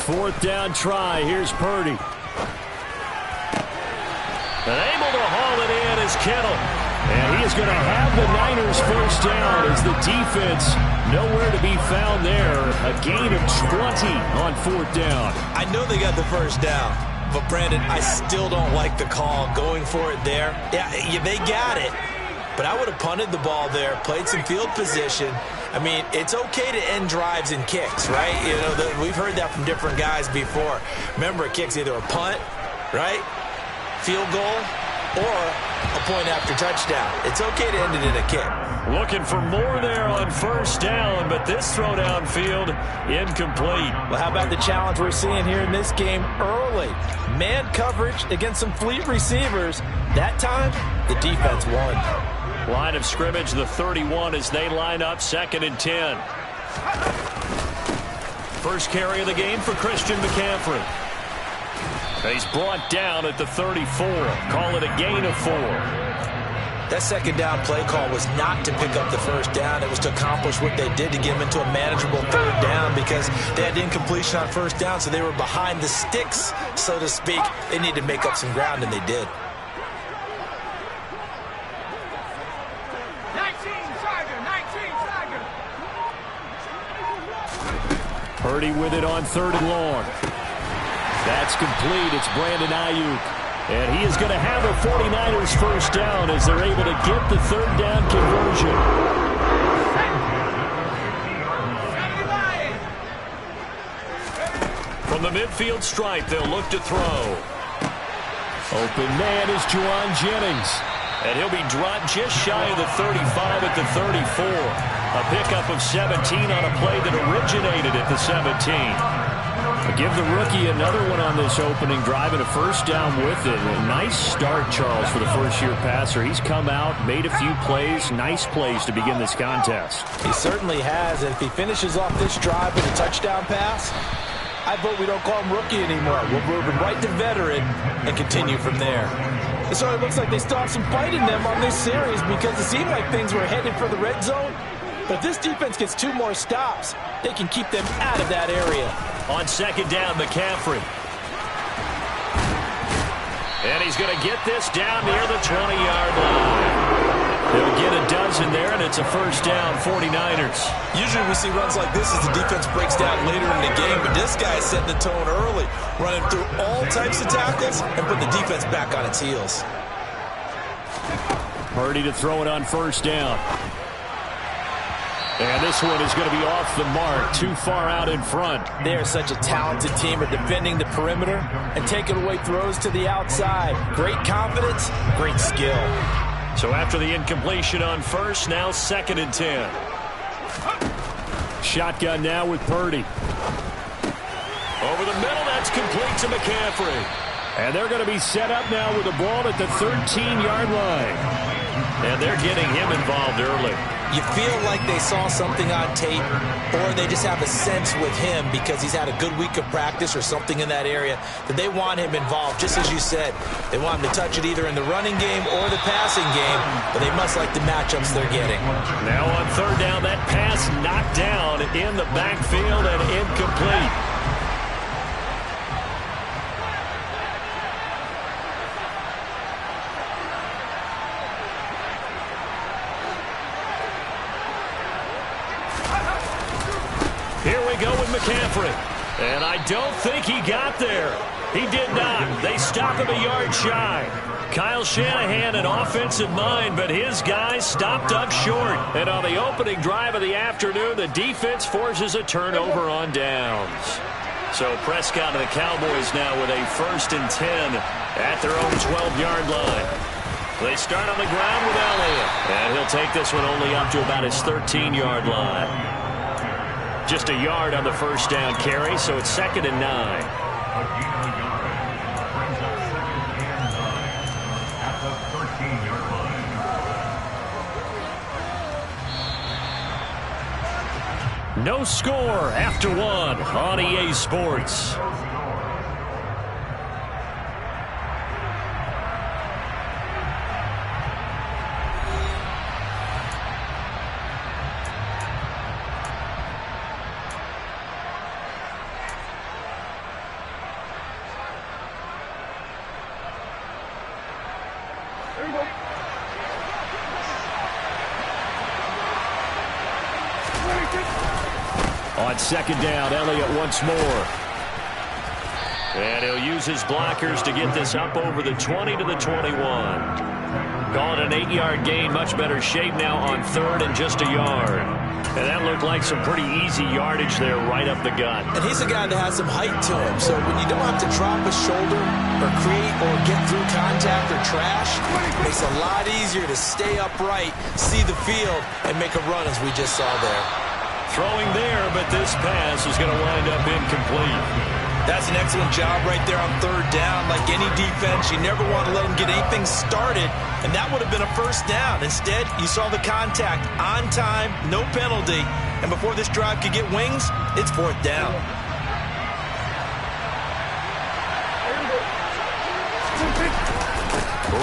Fourth down try. Here's Purdy. And able to haul it in is Kittle. And he is going to have the Niners first down as the defense nowhere to be found there. A gain of 20 on fourth down. I know they got the first down, but Brandon, I still don't like the call going for it there. Yeah, they got it. But I would have punted the ball there, played some field position. I mean, it's okay to end drives and kicks, right? We've heard that from different guys before. Remember, a kick's either a punt, right? Field goal, or a point after touchdown. It's okay to end it in a kick. Looking for more there on first down, but this throw downfield incomplete. Well, how about the challenge we're seeing here in this game early? Man coverage against some fleet receivers. That time, the defense won. Line of scrimmage, the 31 as they line up, 2nd and 10. First carry of the game for Christian McCaffrey. He's brought down at the 34. Call it a gain of 4. That second down play call was not to pick up the first down. It was to accomplish what they did to get them into a manageable third down because they had incompletion on first down, so they were behind the sticks, so to speak. They needed to make up some ground, and they did. Purdy with it on 3rd and long. That's complete. It's Brandon Ayuk. And he is going to have a 49ers first down as they're able to get the 3rd down conversion. From the midfield stripe, they'll look to throw. Open man is Juwan Jennings. And he'll be dropped just shy of the 35 at the 34. A pickup of 17 on a play that originated at the 17. Give the rookie another one on this opening drive and a first down with it. A nice start, Charles, for the first-year passer. He's come out, made a few plays, nice plays to begin this contest. He certainly has, and if he finishes off this drive with a touchdown pass, I vote we don't call him rookie anymore. We'll move him right to veteran and continue from there. It sort of looks like they still have some fight in them on this series because it seemed like things were headed for the red zone. But if this defense gets 2 more stops, they can keep them out of that area. On 2nd down, McCaffrey. And he's going to get this down near the 20-yard line. They'll get a dozen there, and it's a first down, 49ers. Usually we see runs like this as the defense breaks down later in the game, but this guy is setting the tone early, running through all types of tackles and putting the defense back on its heels. Purdy to throw it on first down. And this one is going to be off the mark, too far out in front. They're such a talented team at defending the perimeter and taking away throws to the outside. Great confidence, great skill. So after the incompletion on first, now 2nd and 10. Shotgun now with Purdy. Over the middle, that's complete to McCaffrey. And they're going to be set up now with the ball at the 13-yard line. And they're getting him involved early. You feel like they saw something on tape, or they just have a sense with him because he's had a good week of practice or something in that area that they want him involved. Just as you said, they want him to touch it either in the running game or the passing game, but they must like the matchups they're getting. Now on 3rd down, that pass knocked down in the backfield and incomplete. Here we go with McCaffrey. And I don't think he got there. He did not. They stop him a yard shy. Kyle Shanahan, an offensive mind, but his guys stopped up short. And on the opening drive of the afternoon, the defense forces a turnover on downs. So Prescott and the Cowboys now with a 1st and 10 at their own 12-yard line. They start on the ground with Elliott. And he'll take this one only up to about his 13-yard line. Just a yard on the first down carry, so it's 2nd and 9. No score after 1 on EA Sports. On 2nd down, Elliott once more. And he'll use his blockers to get this up over the 20 to the 21. Call it an 8-yard gain, much better shape now on 3rd and just a yard. And that looked like some pretty easy yardage there right up the gut. And he's a guy that has some height to him, so when you don't have to drop a shoulder or create or get through contact or trash, it makes it a lot easier to stay upright, see the field, and make a run as we just saw there. Throwing there, but this pass is going to wind up incomplete. That's an excellent job right there on 3rd down. Like any defense, you never want to let them get anything started, and that would have been a first down. Instead, you saw the contact on time, no penalty, and before this drive could get wings, it's 4th down.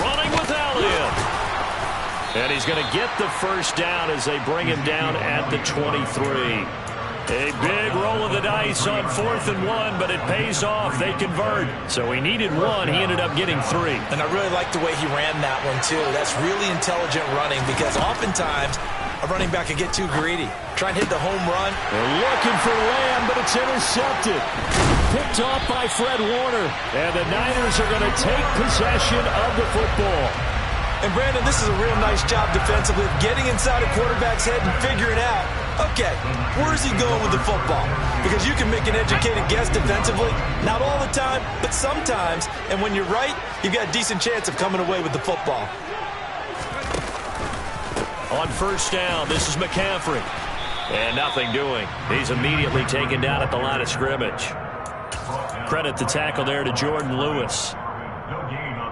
Running with Elliott. And he's going to get the first down as they bring him down at the 23. A big roll of the dice on 4th and 1, but it pays off. They convert. So he needed 1. He ended up getting 3. And I really like the way he ran that one, too. That's really intelligent running because oftentimes a running back can get too greedy. Try and hit the home run. They're looking for Lamb, but it's intercepted. Picked off by Fred Warner. And the Niners are going to take possession of the football. And, Brandon, this is a real nice job defensively of getting inside a quarterback's head and figuring out, okay, where's he going with the football? Because you can make an educated guess defensively. Not all the time, but sometimes. And when you're right, you've got a decent chance of coming away with the football. On first down, this is McCaffrey. And nothing doing. He's immediately taken down at the line of scrimmage. Credit the tackle there to Jordan Lewis.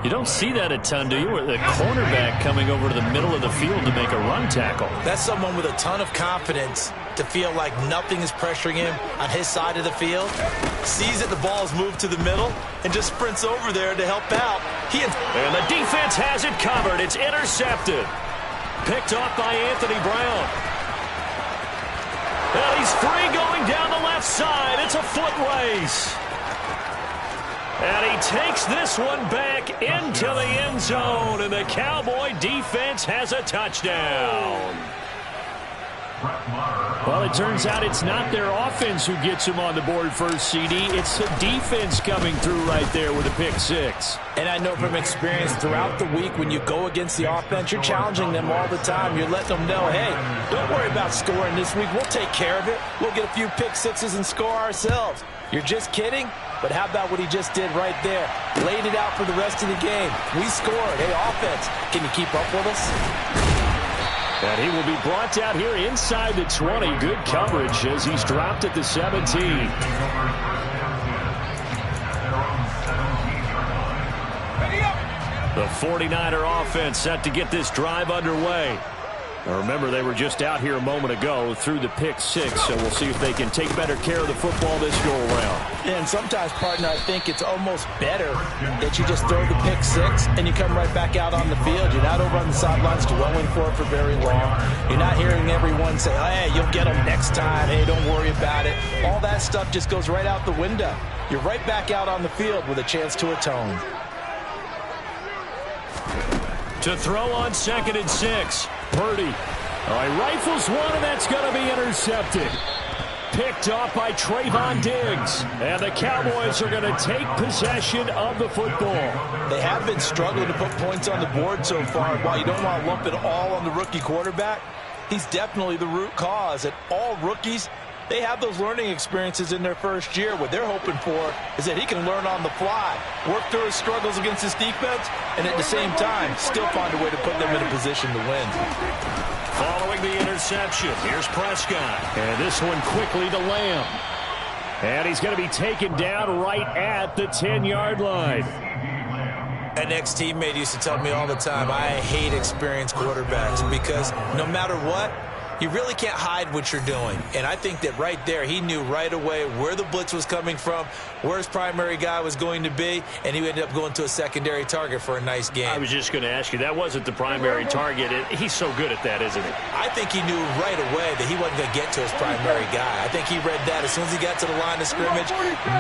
You don't see that a ton, do you? The cornerback coming over to the middle of the field to make a run tackle. That's someone with a ton of confidence to feel like nothing is pressuring him on his side of the field. Sees that the ball is moved to the middle and just sprints over there to help out. And the defense has it covered. It's intercepted. Picked off by Anthony Brown. And he's free going down the left side. It's a foot race. And he takes this one back into the end zone. And the Cowboy defense has a touchdown. Well, it turns out it's not their offense who gets him on the board first, CD. It's the defense coming through right there with a pick 6. And I know from experience throughout the week when you go against the offense, you're challenging them all the time. You're letting them know, hey, don't worry about scoring this week. We'll take care of it. We'll get a few pick 6s and score ourselves. You're just kidding? But how about what he just did right there? Laid it out for the rest of the game. We scored. Hey, offense, can you keep up with us? And he will be brought down here inside the 20. Good coverage as he's dropped at the 17. The 49er offense set to get this drive underway. Now remember, they were just out here a moment ago through the pick 6, so we'll see if they can take better care of the football this go-around. And sometimes, partner, I think it's almost better that you just throw the pick 6 and you come right back out on the field. You're not over on the sidelines dwelling for it for very long. You're not hearing everyone say, hey, you'll get them next time. Hey, don't worry about it. All that stuff just goes right out the window. You're right back out on the field with a chance to atone. To throw on 2nd and 6. Purdy. All right, rifles one, and that's going to be intercepted. Picked off by Trayvon Diggs. And the Cowboys are going to take possession of the football. They have been struggling to put points on the board so far. While you don't want to lump it all on the rookie quarterback, he's definitely the root cause. And all rookies, they have those learning experiences in their first year. What they're hoping for is that he can learn on the fly, work through his struggles against his defense, and at the same time, still find a way to put them in a position to win. Following the interception, here's Prescott. And this one quickly to Lamb. And he's going to be taken down right at the 10-yard line. An ex-teammate used to tell me all the time, I hate experienced quarterbacks because no matter what, you really can't hide what you're doing. And I think that right there, he knew right away where the blitz was coming from, where his primary guy was going to be, and he ended up going to a secondary target for a nice game. I was just going to ask you, that wasn't the primary target. He's so good at that, isn't he? I think he knew right away that he wasn't going to get to his primary guy. I think he read that as soon as he got to the line of scrimmage,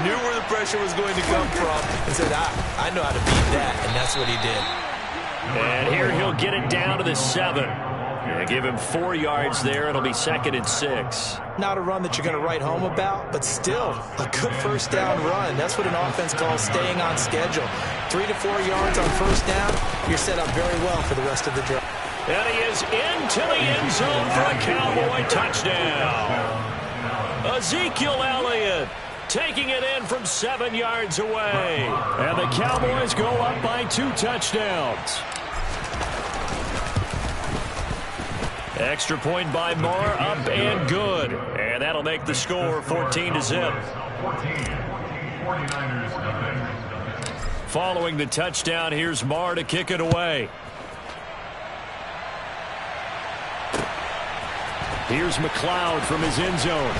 knew where the pressure was going to come from, and said, I know how to beat that, and that's what he did. And here he'll get it down to the 7. They give him 4 yards there. It'll be 2nd and 6. Not a run that you're going to write home about, but still a good first down run. That's what an offense calls staying on schedule. 3 to 4 yards on first down, you're set up very well for the rest of the drive. And he is into the end zone for a Cowboy touchdown. Ezekiel Elliott taking it in from 7 yards away. And the Cowboys go up by 2 touchdowns. Extra point by Moore, up and good. And that'll make the score 14-0. Following the touchdown, here's Moore to kick it away. Here's McLeod from his end zone.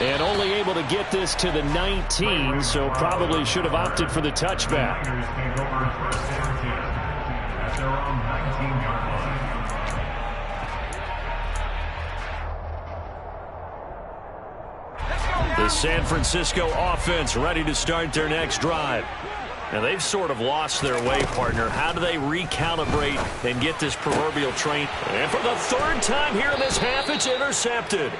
And only able to get this to the 19, so probably should have opted for the touchback. 14-yard line. The San Francisco offense ready to start their next drive. Now, they've sort of lost their way, partner. How do they recalibrate and get this proverbial train? And for the third time here in this half, it's intercepted.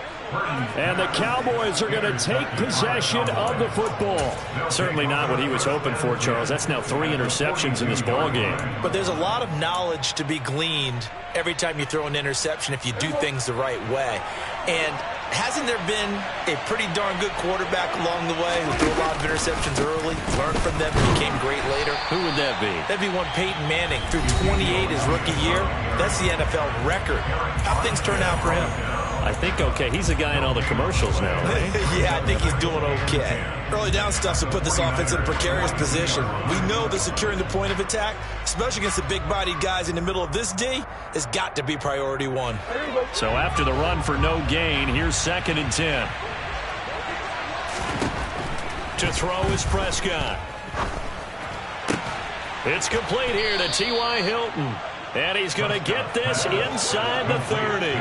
And the Cowboys are going to take possession of the football. Certainly not what he was hoping for, Charles. That's now 3 interceptions in this ball game. But there's a lot of knowledge to be gleaned every time you throw an interception if you do things the right way. And hasn't there been a pretty darn good quarterback along the way who threw a lot of interceptions early, learned from them, and became great later? Who would that be? That'd be one Peyton Manning. Threw 28 his rookie year. That's the NFL record. How things turn out for him? I think okay. He's the guy in all the commercials now, right? Yeah, I think he's doing okay. Early down stuff to put this offense in a precarious position. We know that securing the point of attack, especially against the big-bodied guys in the middle of this D, has got to be priority one. So after the run for no gain, here's 2nd and 10. To throw is Prescott. It's complete here to T.Y. Hilton. And he's going to get this inside the 30.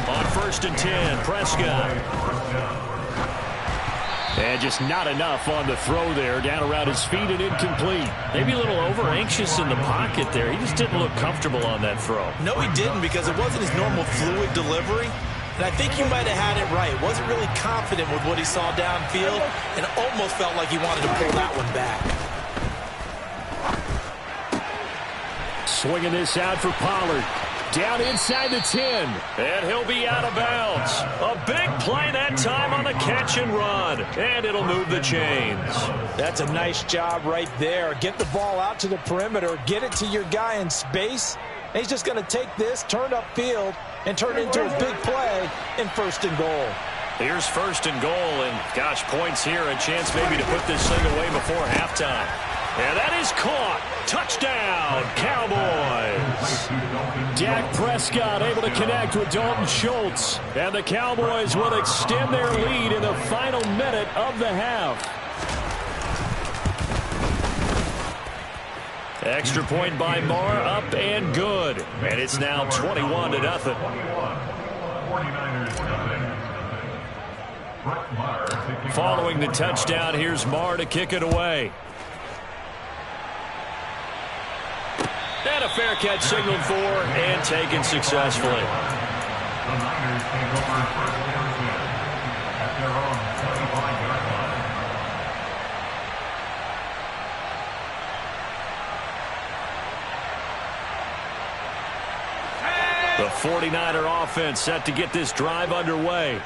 On 1st and 10, Prescott. And just not enough on the throw there. Down around his feet and incomplete. Maybe a little over-anxious in the pocket there. He just didn't look comfortable on that throw. No, he didn't, because it wasn't his normal fluid delivery. And I think he might have had it right. Wasn't really confident with what he saw downfield and almost felt like he wanted to pull that one back. Swinging this out for Pollard. Down inside the 10. And he'll be out of bounds. A big play that time on the catch and run. And it'll move the chains. That's a nice job right there. Get the ball out to the perimeter. Get it to your guy in space. And he's just going to take this, turn upfield, and turn it into a big play in 1st and goal. Here's 1st and goal. And, gosh, points here. A chance maybe to put this thing away before halftime. And that is caught. Touchdown, Cowboys. Dak Prescott able to connect with Dalton Schultz. And the Cowboys will extend their lead in the final minute of the half. Extra point by Marr, up and good. And it's now 21-0. Following the touchdown, here's Marr to kick it away. And a fair catch signaled for and taken successfully. The Niners take over 1st and 10 at their own 25-yard line. The 49er offense set to get this drive underway.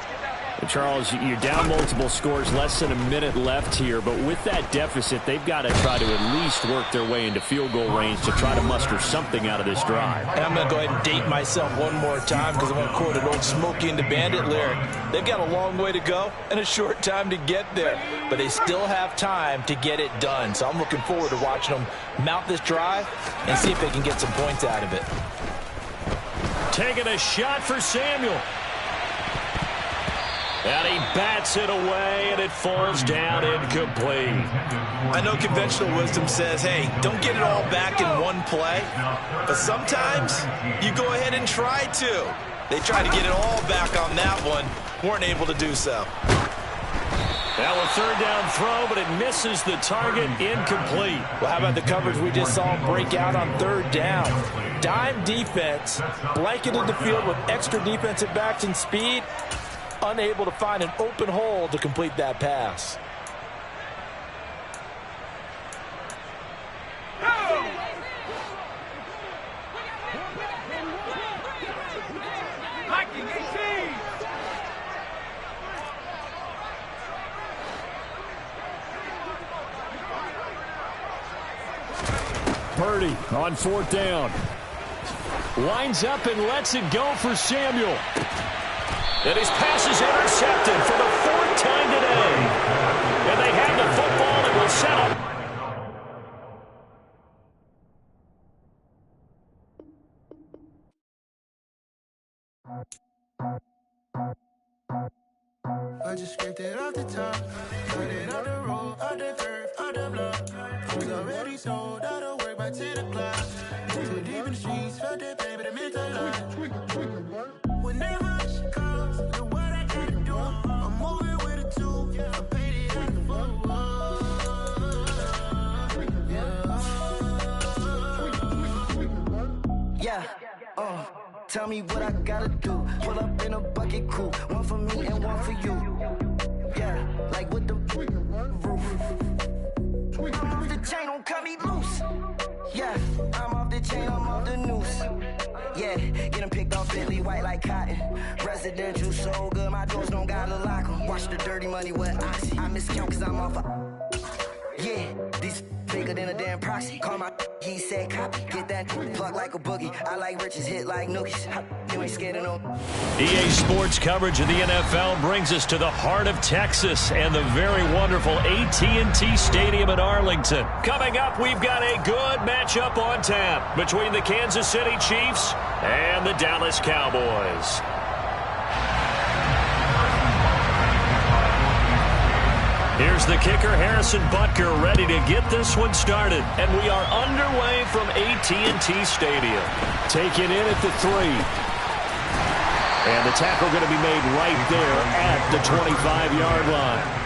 Charles, you're down multiple scores, less than a minute left here, but with that deficit, they've got to try to at least work their way into field goal range to try to muster something out of this drive. And I'm going to go ahead and date myself one more time because I want to quote an old Smokey and the Bandit lyric. They've got a long way to go and a short time to get there, but they still have time to get it done. So I'm looking forward to watching them mount this drive and see if they can get some points out of it. Taking a shot for Samuel. And he bats it away, and it falls down incomplete. I know conventional wisdom says, hey, don't get it all back in one play. But sometimes you go ahead and try to. They tried to get it all back on that one. Weren't able to do so. Now a 3rd down throw, but it misses the target, incomplete. Well, how about the coverage we just saw him break out on 3rd down? Dime defense, blanketed the field with extra defensive backs and speed. Unable to find an open hole to complete that pass. Purdy on 4th down. Lines up and lets it go for Samuel. And his pass is intercepted for the 4th time today. And they have the football and will set up. I just scraped it off the top, cut it off the roll, off the turf, off the block. already sold out of work by 10 o'clock. Too deep in the streets, felt that pain, but it meant a lot. Whenever she calls, know what I gotta do. I'm moving with a two, I'm painted like a fool. Yeah, tell me what I gotta do. Pull up in a bucket crew, one for me and one for you. Yeah, like with the roof. I'm off the chain, don't cut me loose. Yeah, I'm off the chain, I'm off the noose. Yeah, getting picked off Bentley white like cotton. Residential so good, my doors don't gotta lock 'em. Watch the dirty money with oxy. I miscount cause I'm off a... Yeah, these bigger than a damn proxy. Call my he said copy. Get that plug like a boogie. I like riches, hit like nookies. You ain't scared of no... EA Sports coverage of the NFL brings us to the heart of Texas and the very wonderful AT&T Stadium in Arlington. Coming up, we've got a good matchup on tap between the Kansas City Chiefs and the Dallas Cowboys. Here's the kicker, Harrison Butker, ready to get this one started. And we are underway from AT&T Stadium. Taken in at the 3. And the tackle going to be made right there at the 25-yard line.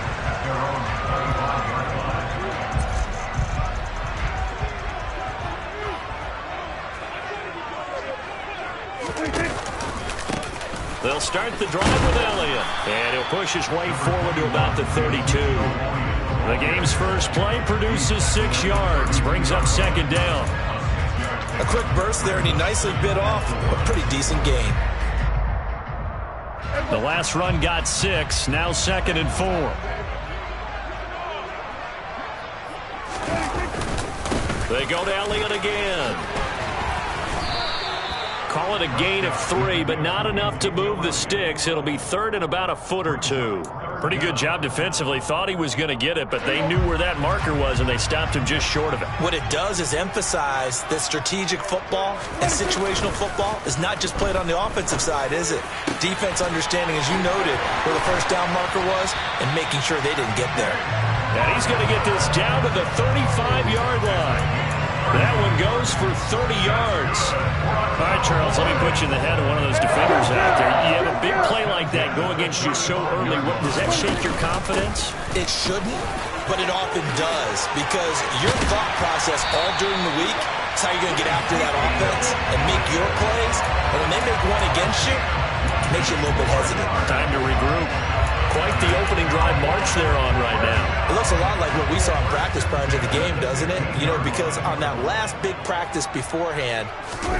They'll start the drive with Elliott, and he'll push his way forward to about the 32. The game's first play produces 6 yards, brings up second down. A quick burst there, and he nicely bit off a pretty decent gain. The last run got 6, now 2nd and 4. They go to Elliott again. Call it a gain of 3, but not enough to move the sticks. It'll be 3rd and about a foot or 2. Pretty good job defensively. Thought he was going to get it, but they knew where that marker was, and they stopped him just short of it. What it does is emphasize that strategic football and situational football is not just played on the offensive side, is it? Defense understanding, as you noted, where the first down marker was and making sure they didn't get there. And he's going to get this down to the 35-yard line. That one goes for 30 yards. All right, Charles, let me put you in the head of one of those defenders out there. You have a big play like that go against you so early. Does that shake your confidence? It shouldn't, but it often does, because your thought process all during the week is how you're going to get after that offense and make your plays. And when they make one against you, it makes you a little bit hesitant. Time to regroup. Quite the opening drive march they're on right now. It looks a lot like what we saw in practice prior to the game, doesn't it? You know, because on that last big practice beforehand,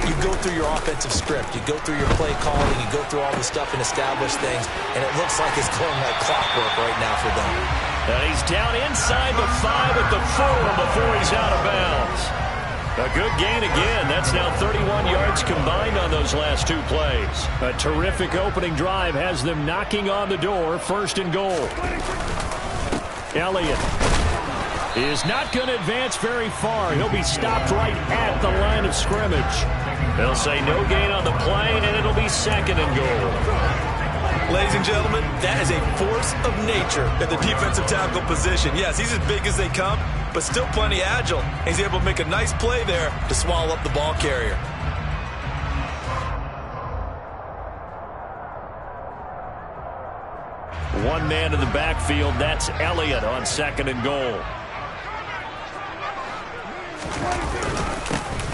you go through your offensive script, you go through your play calling, you go through all the stuff and establish things, and it looks like it's going like clockwork right now for them. And he's down inside the 5 at the 4 before he's out of bounds. A good gain again. That's now 31 yards combined on those last 2 plays. A terrific opening drive has them knocking on the door. 1st and goal. Elliott is not going to advance very far. He'll be stopped right at the line of scrimmage. They'll say no gain on the play, and it'll be 2nd and goal. Ladies and gentlemen, that is a force of nature at the defensive tackle position. Yes, he's as big as they come, but still plenty agile. He's able to make a nice play there to swallow up the ball carrier. One man in the backfield, that's Elliott on 2nd and goal.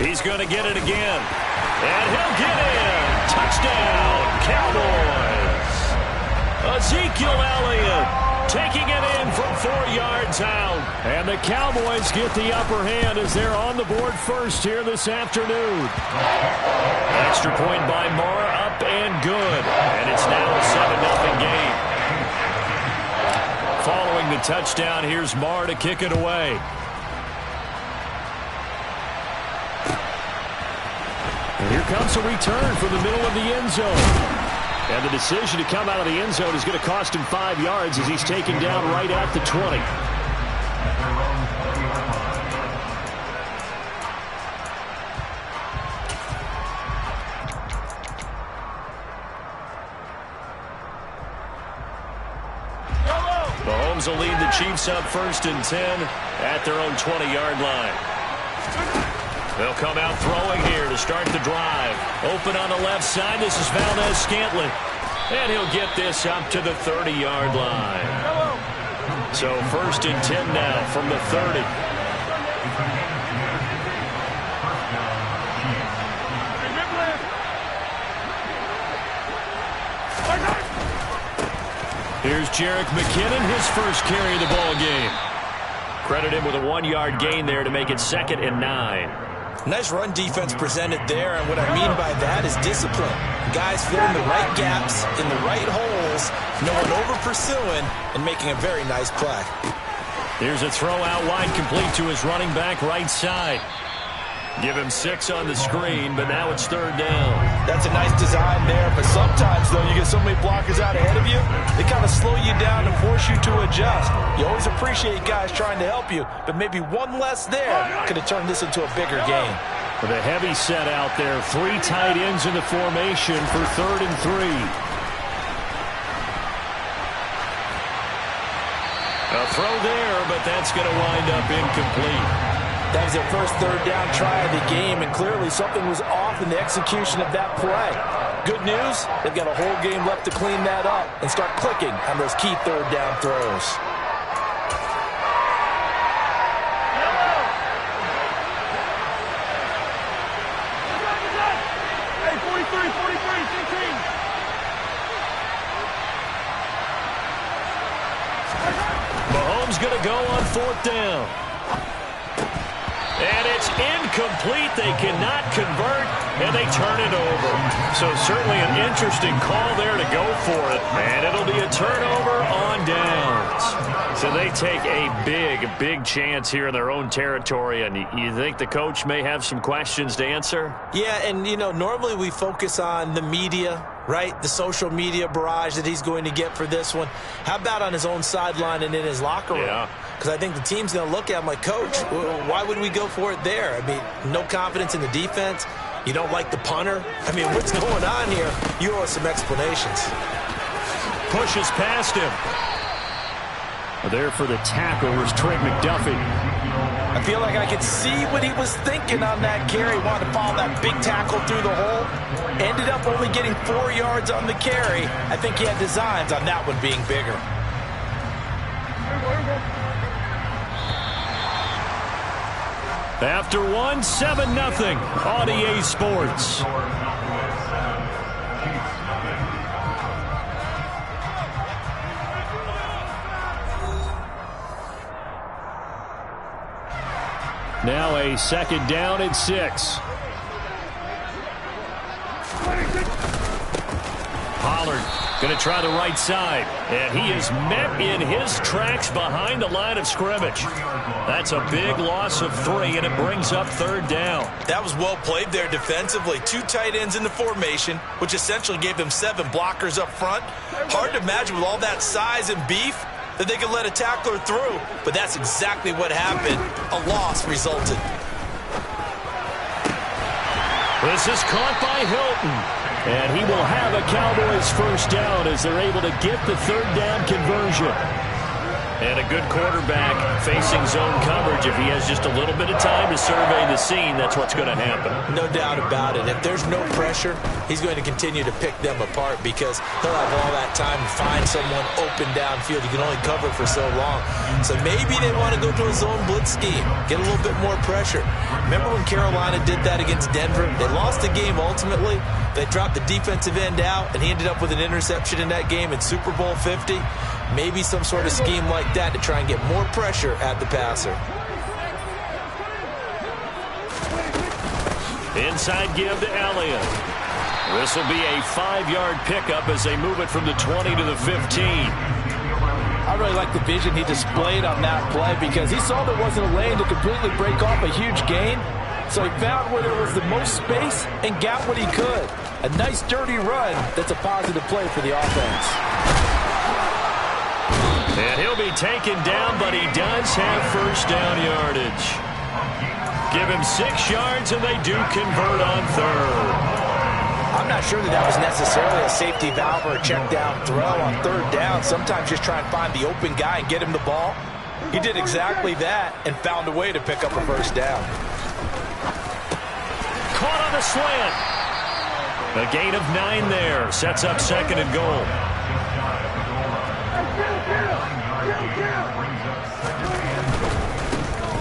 He's going to get it again. And he'll get in. Touchdown, Cowboys. Ezekiel Elliott taking it in from 4 yards out. And the Cowboys get the upper hand as they're on the board first here this afternoon. Extra point by Mara, up and good. And it's now a 7-0 game. Following the touchdown, here's Marr to kick it away. And here comes a return from the middle of the end zone. And the decision to come out of the end zone is going to cost him 5 yards as he's taken down right at the 20. The Mahomes will lead the Chiefs up 1st and 10 at their own 20-yard line. They'll come out throwing here to start the drive. Open on the left side. This is Valdez-Scantling. And he'll get this up to the 30-yard line. So 1st and 10 now from the 30. Here's Jerick McKinnon, his first carry of the ball game. Credit him with a 1-yard gain there to make it 2nd and 9. Nice run defense presented there, and what I mean by that is discipline. Guys filling the right gaps in the right holes, no one over-pursuing, and making a very nice play. Here's a throw out wide, complete to his running back right side. Give him 6 on the screen, but now it's 3rd down. That's a nice design there, but sometimes, though, you get so many blockers out ahead of you, they kind of slow you down and force you to adjust. You always appreciate guys trying to help you, but maybe one less there could have turned this into a bigger game. With a heavy set out there, 3 tight ends in the formation for 3rd and 3. A throw there, but that's going to wind up incomplete. That was their first 3rd down try of the game, and clearly something was off in the execution of that play. Good news, they've got a whole game left to clean that up and start clicking on those key 3rd down throws. Hey, 43, 16. Mahomes going to go on 4th down. And it's incomplete. They cannot convert, and they turn it over. So certainly an interesting call there to go for it. And it'll be a turnover on downs. So they take a big chance here in their own territory. And you think the coach may have some questions to answer? Yeah, and, you know, normally we focus on the media, right? The social media barrage that he's going to get for this one. How about on his own sideline and in his locker room? Yeah. Because I think the team's going to look at him like, Coach, why would we go for it there? I mean, no confidence in the defense. You don't like the punter. I mean, what's going on here? You owe us some explanations. Pushes past him. There for the tackle was Trent McDuffie. I feel like I could see what he was thinking on that carry. Wanted to follow that big tackle through the hole. Ended up only getting 4 yards on the carry. I think he had designs on that one being bigger. After 1, 7-0 on EA Sports. Now a 2nd down and 6. Pollard going to try the right side. And he is met in his tracks behind the line of scrimmage. That's a big loss of 3, and it brings up 3rd down. That was well played there defensively. 2 tight ends in the formation, which essentially gave them 7 blockers up front. Hard to imagine with all that size and beef that they could let a tackler through, but that's exactly what happened. A loss resulted. This is caught by Hilton, and he will have a Cowboys 1st down as they're able to get the 3rd down conversion. And a good quarterback facing zone coverage. If he has just a little bit of time to survey the scene, that's what's going to happen. No doubt about it. If there's no pressure, he's going to continue to pick them apart because he'll have all that time to find someone open downfield. You can only cover for so long. So maybe they want to go to a zone blitz scheme, get a little bit more pressure. Remember when Carolina did that against Denver? They lost the game ultimately. They dropped the defensive end out, and he ended up with an interception in that game in Super Bowl 50. Maybe some sort of scheme like that to try and get more pressure at the passer. Inside give to Elliott. This will be a 5-yard pickup as they move it from the 20 to the 15. I really like the vision he displayed on that play because he saw there wasn't a lane to completely break off a huge gain. So he found where there was the most space and got what he could. A nice dirty run that's a positive play for the offense. And he'll be taken down, but he does have 1st down yardage. Give him 6 yards, and they do convert on 3rd. I I'm not sure that was necessarily a safety valve or a check down throw on third down. Sometimes just try and find the open guy and get him the ball. He did exactly that and found a way to pick up a first down. Caught on the slant. A gain of 9 there. Sets up 2nd and goal.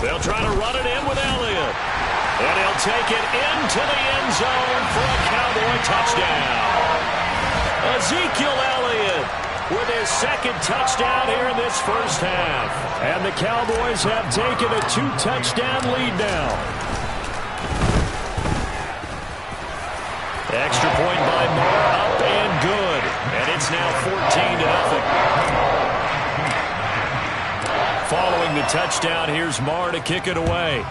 They'll try to run it in with Elliott. And he'll take it into the end zone for a Cowboy touchdown. Ezekiel Elliott with his 2nd touchdown here in this first half. And the Cowboys have taken a 2-touchdown lead now. Extra point by Moore, up and good. And it's now 14-0. Following the touchdown, here's Marr to kick it away.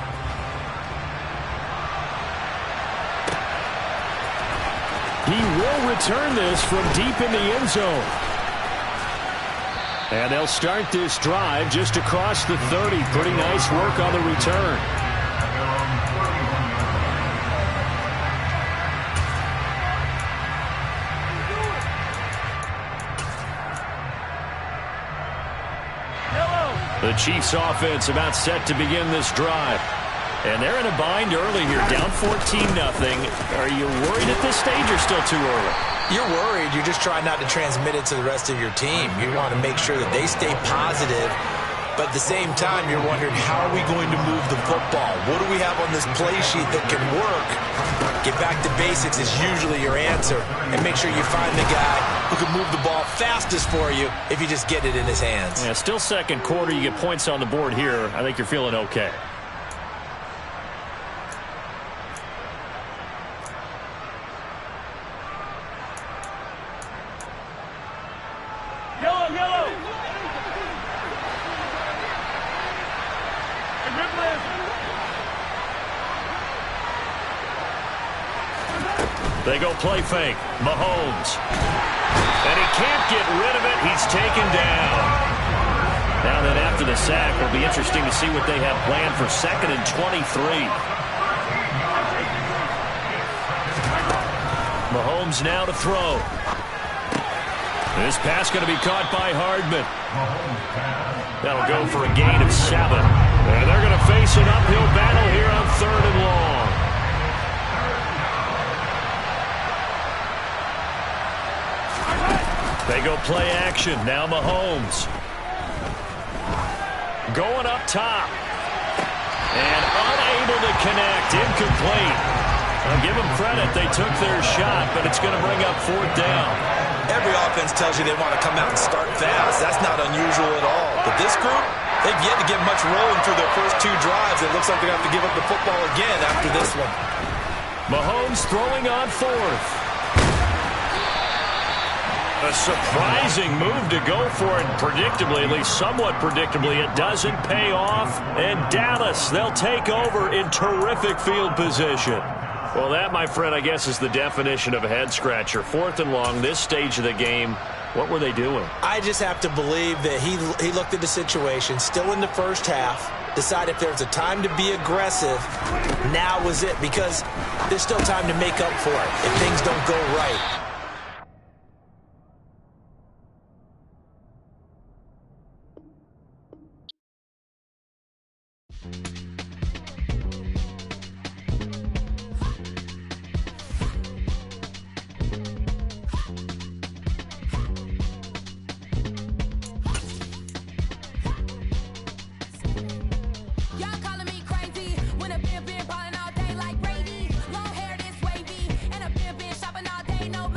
He will return this from deep in the end zone. And they'll start this drive just across the 30. Pretty nice work on the return. The Chiefs offense about set to begin this drive. And they're in a bind early here, down 14-0. Are you worried at this stage or still too early? You're worried. You're just trying not to transmit it to the rest of your team. You want to make sure that they stay positive. But at the same time, you're wondering, how are we going to move the football? What do we have on this play sheet that can work? Get back to basics is usually your answer. And make sure you find the guy who can move the ball fastest for you if you just get it in his hands. Yeah, still second quarter. You get points on the board here. I think you're feeling okay. They go play fake. Mahomes. And he can't get rid of it. He's taken down. Now then, after the sack, it'll be interesting to see what they have planned for 2nd and 23. Mahomes now to throw. This pass going to be caught by Hardman. That'll go for a gain of 7. And they're going to face an uphill battle here on 3rd and long. They go play action. Now Mahomes. Going up top. And unable to connect. Incomplete. I'll give them credit. They took their shot, but it's going to bring up 4th down. Every offense tells you they want to come out and start fast. That's not unusual at all. But this group, they've yet to get much rolling through their first 2 drives. It looks like they're going to have to give up the football again after this one. Mahomes throwing on 4th. A surprising move to go for it. Predictably, at least somewhat predictably, it doesn't pay off. And Dallas, they'll take over in terrific field position. Well, that, my friend, I guess is the definition of a head-scratcher. 4th and long, this stage of the game. What were they doing? I just have to believe that he looked at the situation, still in the first half, decided if there's a time to be aggressive, now was it. Because there's still time to make up for it if things don't go right. Been ballin' all day like Brady. Long hair this wavy. And I've been shopping all day, no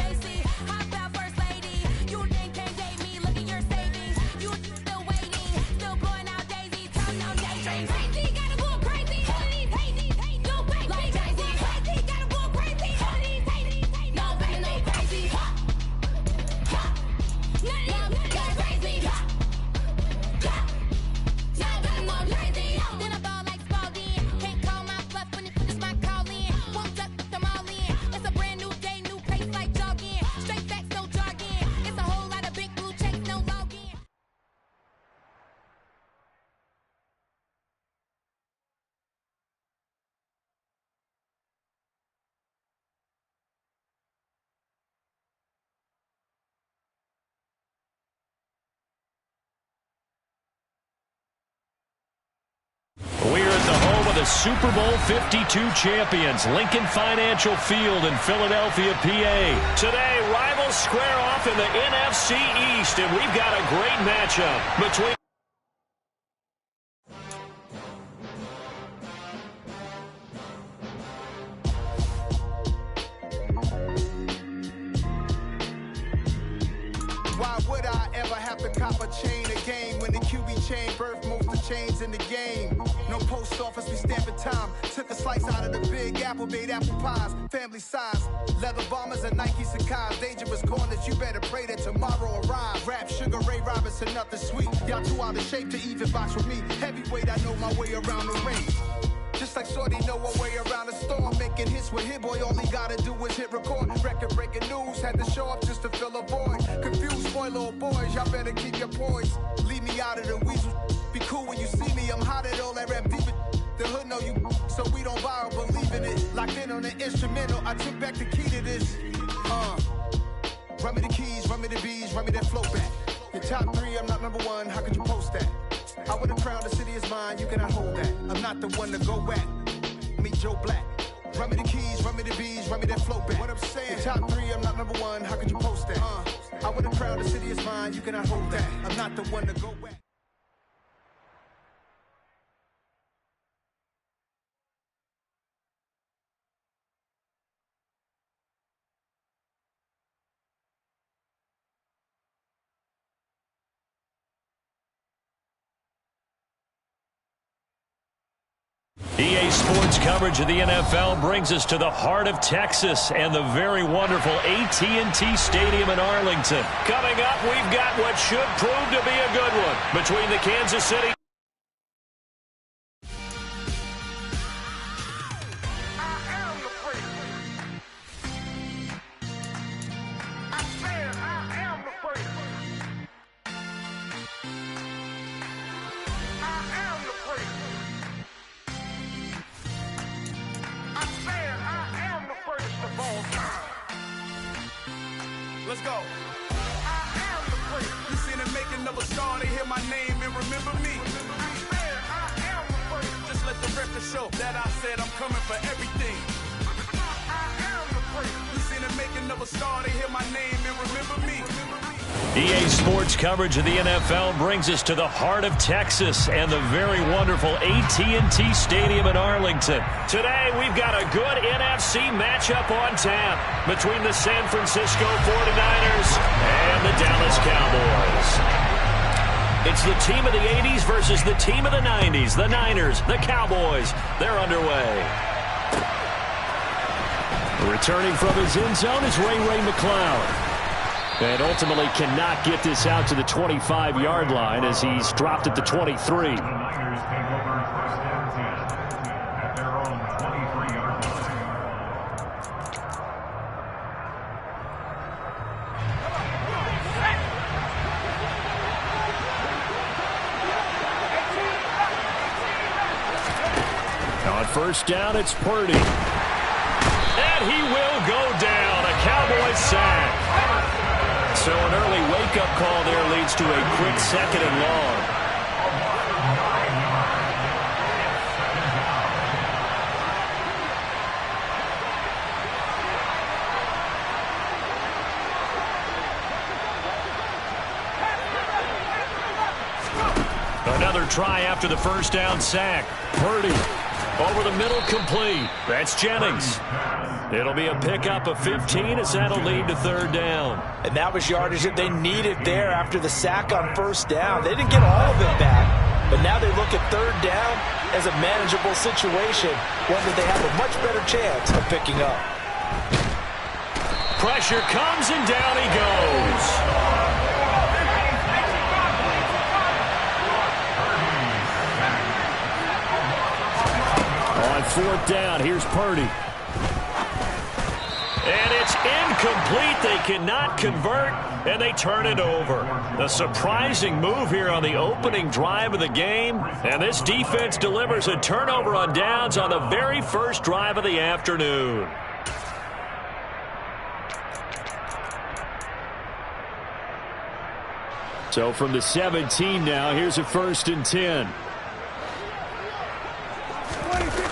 the Super Bowl 52 champions, Lincoln Financial Field in Philadelphia, PA. Today, rivals square off in the NFC East, and we've got a great matchup between... Why would I ever have to cop a chain a game when the QB chain birthed most of chains in the game? No post office, we stamping time. Took a slice out of the Big Apple, made apple pies, family size. Leather bombers and Nike Sacai's. Dangerous corners, you better pray that tomorrow arrives. Rap, Sugar Ray Robinson, nothing sweet. Y'all too out of shape to even box with me. Heavyweight, I know my way around the ring. Just like Shorty know a way around the storm. Making hits with Hit Boy, all he gotta do is hit record. Record-breaking news, had to show up just to fill a void. Confused boy, little boys, y'all better keep your poise. Leave me out of the weasel. Be cool when you see me, I'm hot at all that rap deep. The hood know you, so we don't borrow, believe in it. Locked in on the instrumental, I took back the key to this. Run me the keys, run me the bees, run me that flow back. Your top 3, I'm not number 1, how could you post that? I would have crowned the city is mine, you cannot hold that. I'm not the one to go back. Meet Joe Black. Run me the keys, run me the bees, run me that flow back. What I'm saying, your top 3, I'm not number 1, how could you post that? I would have crowned the city is mine, you cannot hold that. I'm not the one to go back. EA Sports coverage of the NFL brings us to the heart of Texas and the very wonderful AT&T Stadium in Arlington. Coming up, we've got what should prove to be a good one between the Kansas City... Let's go. I am the great. You seen the making of a star, they hear my name and remember me. I am the great. Just let the record show that I said I'm coming for everything. I am the great. You seen the making of a star, they hear my name and remember me. EA Sports coverage of the NFL brings us to the heart of Texas and the very wonderful AT&T Stadium in Arlington. Today, we've got a good NFC matchup on tap between the San Francisco 49ers and the Dallas Cowboys. It's the team of the 80s versus the team of the 90s. The Niners, the Cowboys, they're underway. Returning from his end zone is Ray McCloud. And ultimately cannot get this out to the 25-yard line as he's dropped at the 23. The Niners take over first and 10 at their own 23-yard line. On first down, it's Purdy. And he will go down. A Cowboys sack. So an early wake-up call there leads to a quick second and long. Another try after the first down sack. Purdy over the middle, complete. That's Jennings. It'll be a pickup of 15 as that'll lead to third down. And that was yardage that they needed there after the sack on first down. They didn't get all of it back, but now they look at third down as a manageable situation, one that they have a much better chance of picking up. Pressure comes and down he goes. On fourth down, here's Purdy. And it's incomplete. They cannot convert, and they turn it over. A surprising move here on the opening drive of the game, and this defense delivers a turnover on downs on the very first drive of the afternoon. So from the 17 now, here's a 1st and 10. 23.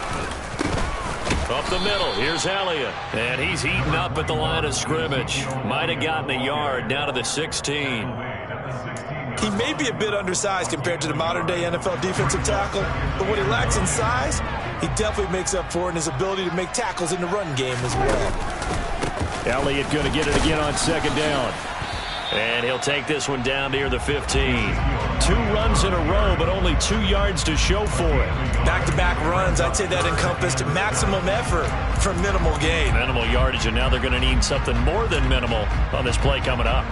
the middle. Here's Elliott. And he's heating up at the line of scrimmage. Might have gotten a yard down to the 16. He may be a bit undersized compared to the modern-day NFL defensive tackle, but what he lacks in size, he definitely makes up for it in his ability to make tackles in the run game as well. Elliott going to get it again on second down. And he'll take this one down near the 15. 2 runs in a row, but only 2 yards to show for it. Back-to-back runs, I'd say that encompassed maximum effort for minimal gain. Minimal yardage, and now they're going to need something more than minimal on this play coming up.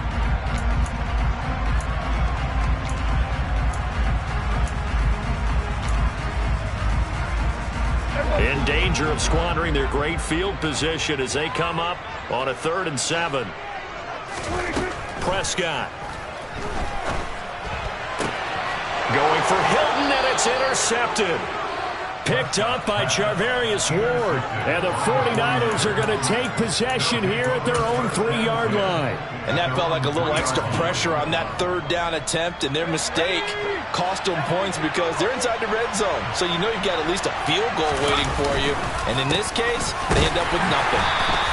In danger of squandering their great field position as they come up on a 3rd and 7. Prescott. Going for Hilton, and it's intercepted. Picked up by Charvarius Ward. And the 49ers are going to take possession here at their own 3-yard line. And that felt like a little extra pressure on that 3rd down attempt, and their mistake cost them points because they're inside the red zone. So you know you've got at least a field goal waiting for you. And in this case, they end up with nothing.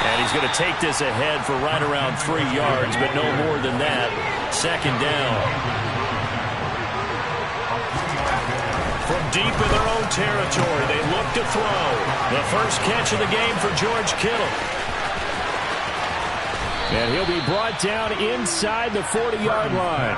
And he's going to take this ahead for right around 3 yards, but no more than that. 2nd down. From deep in their own territory, they look to throw. The first catch of the game for George Kittle. And he'll be brought down inside the 40-yard line.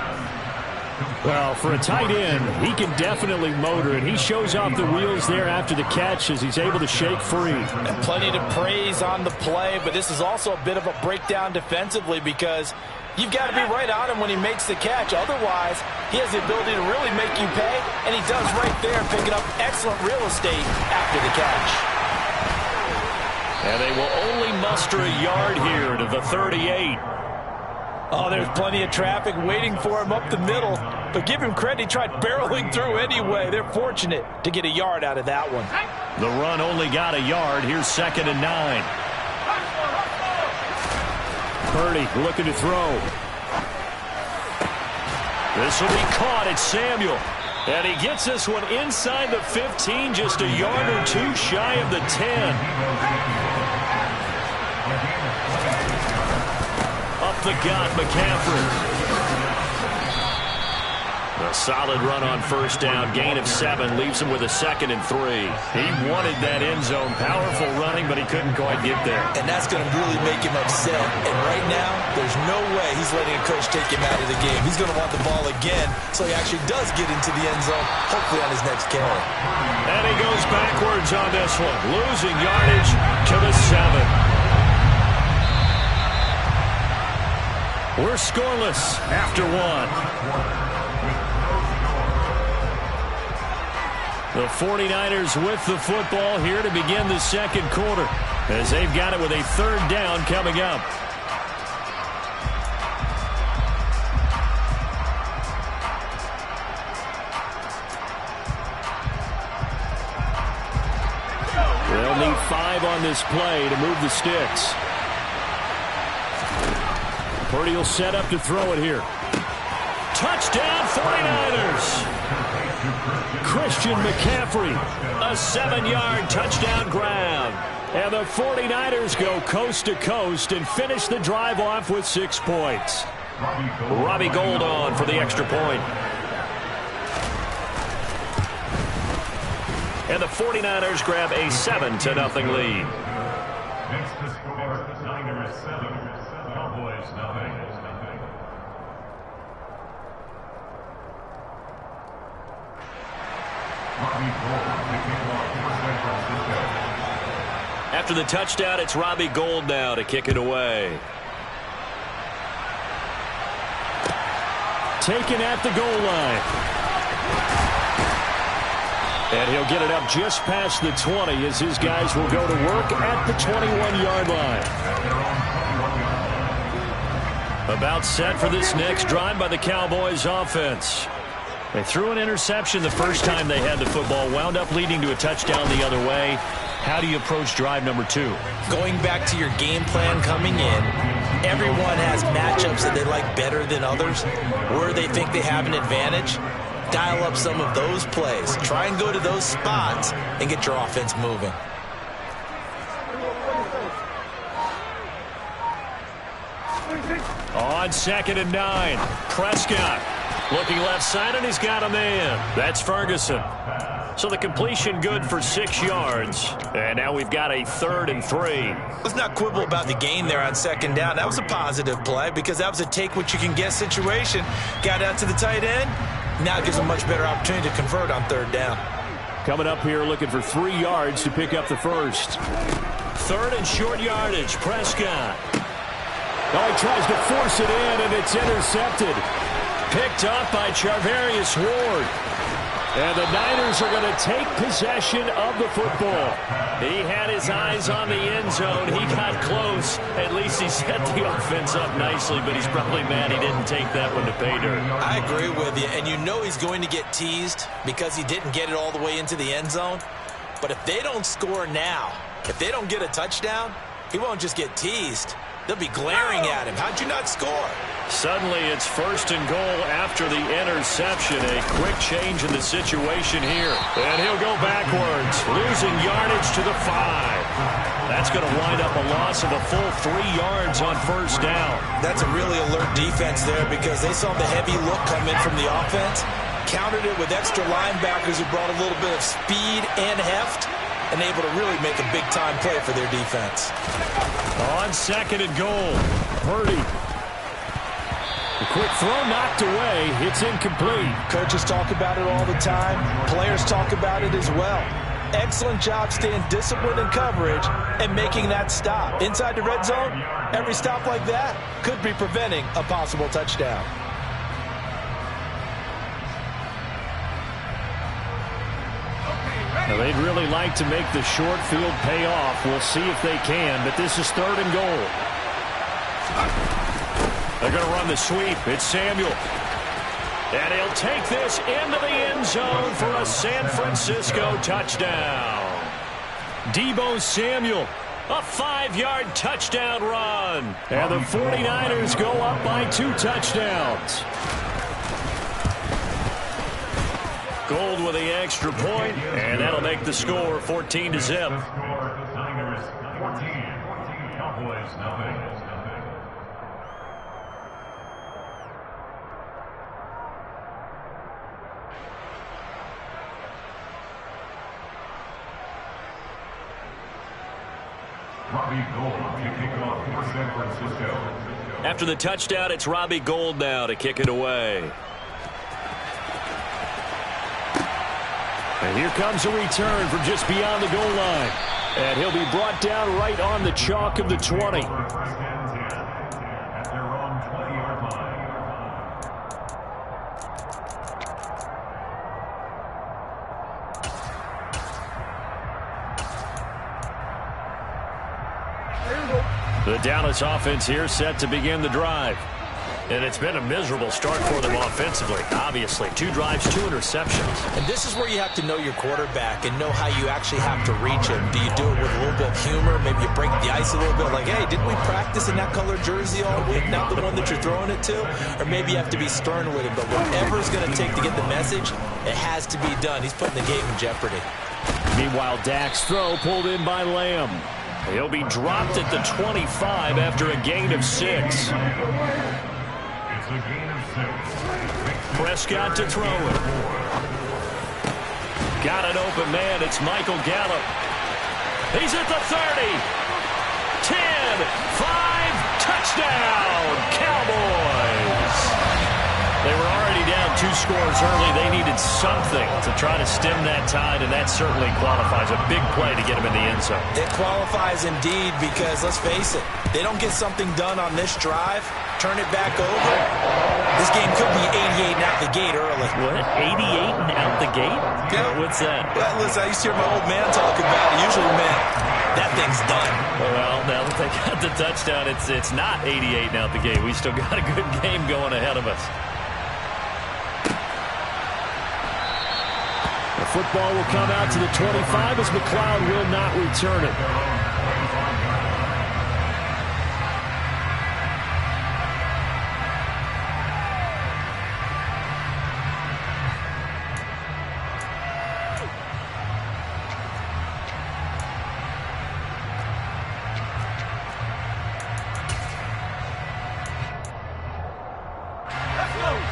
Well, for a tight end, he can definitely motor it. He shows off the wheels there after the catch as he's able to shake free. And plenty to praise on the play, but this is also a bit of a breakdown defensively because you've got to be right on him when he makes the catch. Otherwise, he has the ability to really make you pay, and he does right there, picking up excellent real estate after the catch. And they will only muster a yard here to the 38. Oh, there's plenty of traffic waiting for him up the middle. But give him credit, he tried barreling through anyway. They're fortunate to get a yard out of that one. The run only got a yard. Here's 2nd and 9. Purdy looking to throw. This will be caught. It's Samuel. And he gets this one inside the 15, just a yard or 2 shy of the 10. Up the gut, McCaffrey. A solid run on 1st down. Gain of 7 leaves him with a 2nd and 3. He wanted that end zone. Powerful running, but he couldn't quite get there. And that's going to really make him upset. And right now, there's no way he's letting a coach take him out of the game. He's going to want the ball again, so he actually does get into the end zone, hopefully on his next carry. And he goes backwards on this one, losing yardage to the 7. We're scoreless after 1. The 49ers with the football here to begin the 2nd quarter as they've got it with a 3rd down coming up. They'll need 5 on this play to move the sticks. Purdy will set up to throw it here. Touchdown 49ers! Christian McCaffrey, a 7-yard touchdown grab. And the 49ers go coast to coast and finish the drive off with 6 points. Robbie Gould on for the extra point. And the 49ers grab a 7-0 lead. Next to score, Niners 7, Cowboys 9. After the touchdown, it's Robbie Gould now to kick it away. Taken at the goal line. And he'll get it up just past the 20 as his guys will go to work at the 21-yard line. About set for this next drive by the Cowboys offense. They threw an interception the first time they had the football, wound up leading to a touchdown the other way. How do you approach drive number 2? Going back to your game plan coming in, everyone has matchups that they like better than others, where they think they have an advantage. Dial up some of those plays. Try and go to those spots and get your offense moving. On 2nd and 9, Prescott looking left side, and he's got a man. That's Ferguson. So the completion good for 6 yards. And now we've got a 3rd and 3. Let's not quibble about the gain there on 2nd down. That was a positive play because that was a take-what-you-can-get situation. Got out to the tight end. Now it gives them a much better opportunity to convert on 3rd down. Coming up here looking for 3 yards to pick up the first. 3rd and short yardage, Prescott. Oh, he tries to force it in, and it's intercepted. Picked up by Charvarius Ward. And the Niners are going to take possession of the football. He had his eyes on the end zone. He got close. At least he set the offense up nicely, but he's probably mad he didn't take that one to pay dirt. I agree with you, and you know he's going to get teased because he didn't get it all the way into the end zone. But if they don't score now, if they don't get a touchdown, he won't just get teased. They'll be glaring at him. How'd you not score? Suddenly it's 1st and goal after the interception. A quick change in the situation here. And he'll go backwards, losing yardage to the 5. That's going to wind up a loss of a full 3 yards on 1st down. That's a really alert defense there because they saw the heavy look come in from the offense, countered it with extra linebackers who brought a little bit of speed and heft, and able to really make a big-time play for their defense. On 2nd and goal, Purdy. A quick throw knocked away. It's incomplete. Coaches talk about it all the time. Players talk about it as well. Excellent job staying disciplined in coverage and making that stop. Inside the red zone, every stop like that could be preventing a possible touchdown. Now, they'd really like to make the short field pay off. We'll see if they can, but this is 3rd and goal. They're going to run the sweep. It's Samuel. And he'll take this into the end zone for a San Francisco touchdown. Deebo Samuel, a 5-yard touchdown run. And the 49ers go up by 2 touchdowns. Gold with the extra point, and that'll make the score 14-0. After the touchdown, it's Robbie Gould now to kick it away. And here comes a return from just beyond the goal line. And he'll be brought down right on the chalk of the 20. The Dallas offense here set to begin the drive. And it's been a miserable start for them offensively, obviously. 2 drives, 2 interceptions. And this is where you have to know your quarterback and know how you actually have to reach him. Do you do it with a little bit of humor? Maybe you break the ice a little bit, like, hey, didn't we practice in that color jersey all week, not the one that you're throwing it to? Or maybe you have to be stern with him. But whatever it's going to take to get the message, it has to be done. He's putting the game in jeopardy. Meanwhile, Dak's throw pulled in by Lamb. He'll be dropped at the 25 after a gain of 6. Prescott to throw it. Got an open man. It's Michael Gallup. He's at the 30. 10, 5, touchdown, Cowboys. They were already down 2 scores early. They needed something to try to stem that tide, and that certainly qualifies. A big play to get them in the end zone. It qualifies indeed because, let's face it, they don't get something done on this drive, turn it back over, this game could be 88 and out the gate early. What? 88 and out the gate? Yeah. What's that? Well, listen, I used to hear my old man talk about it. Usually meant that thing's done. Well, now that they got the touchdown, it's not 88 and out the gate. We still got a good game going ahead of us. The football will come out to the 25 as McLeod will not return it.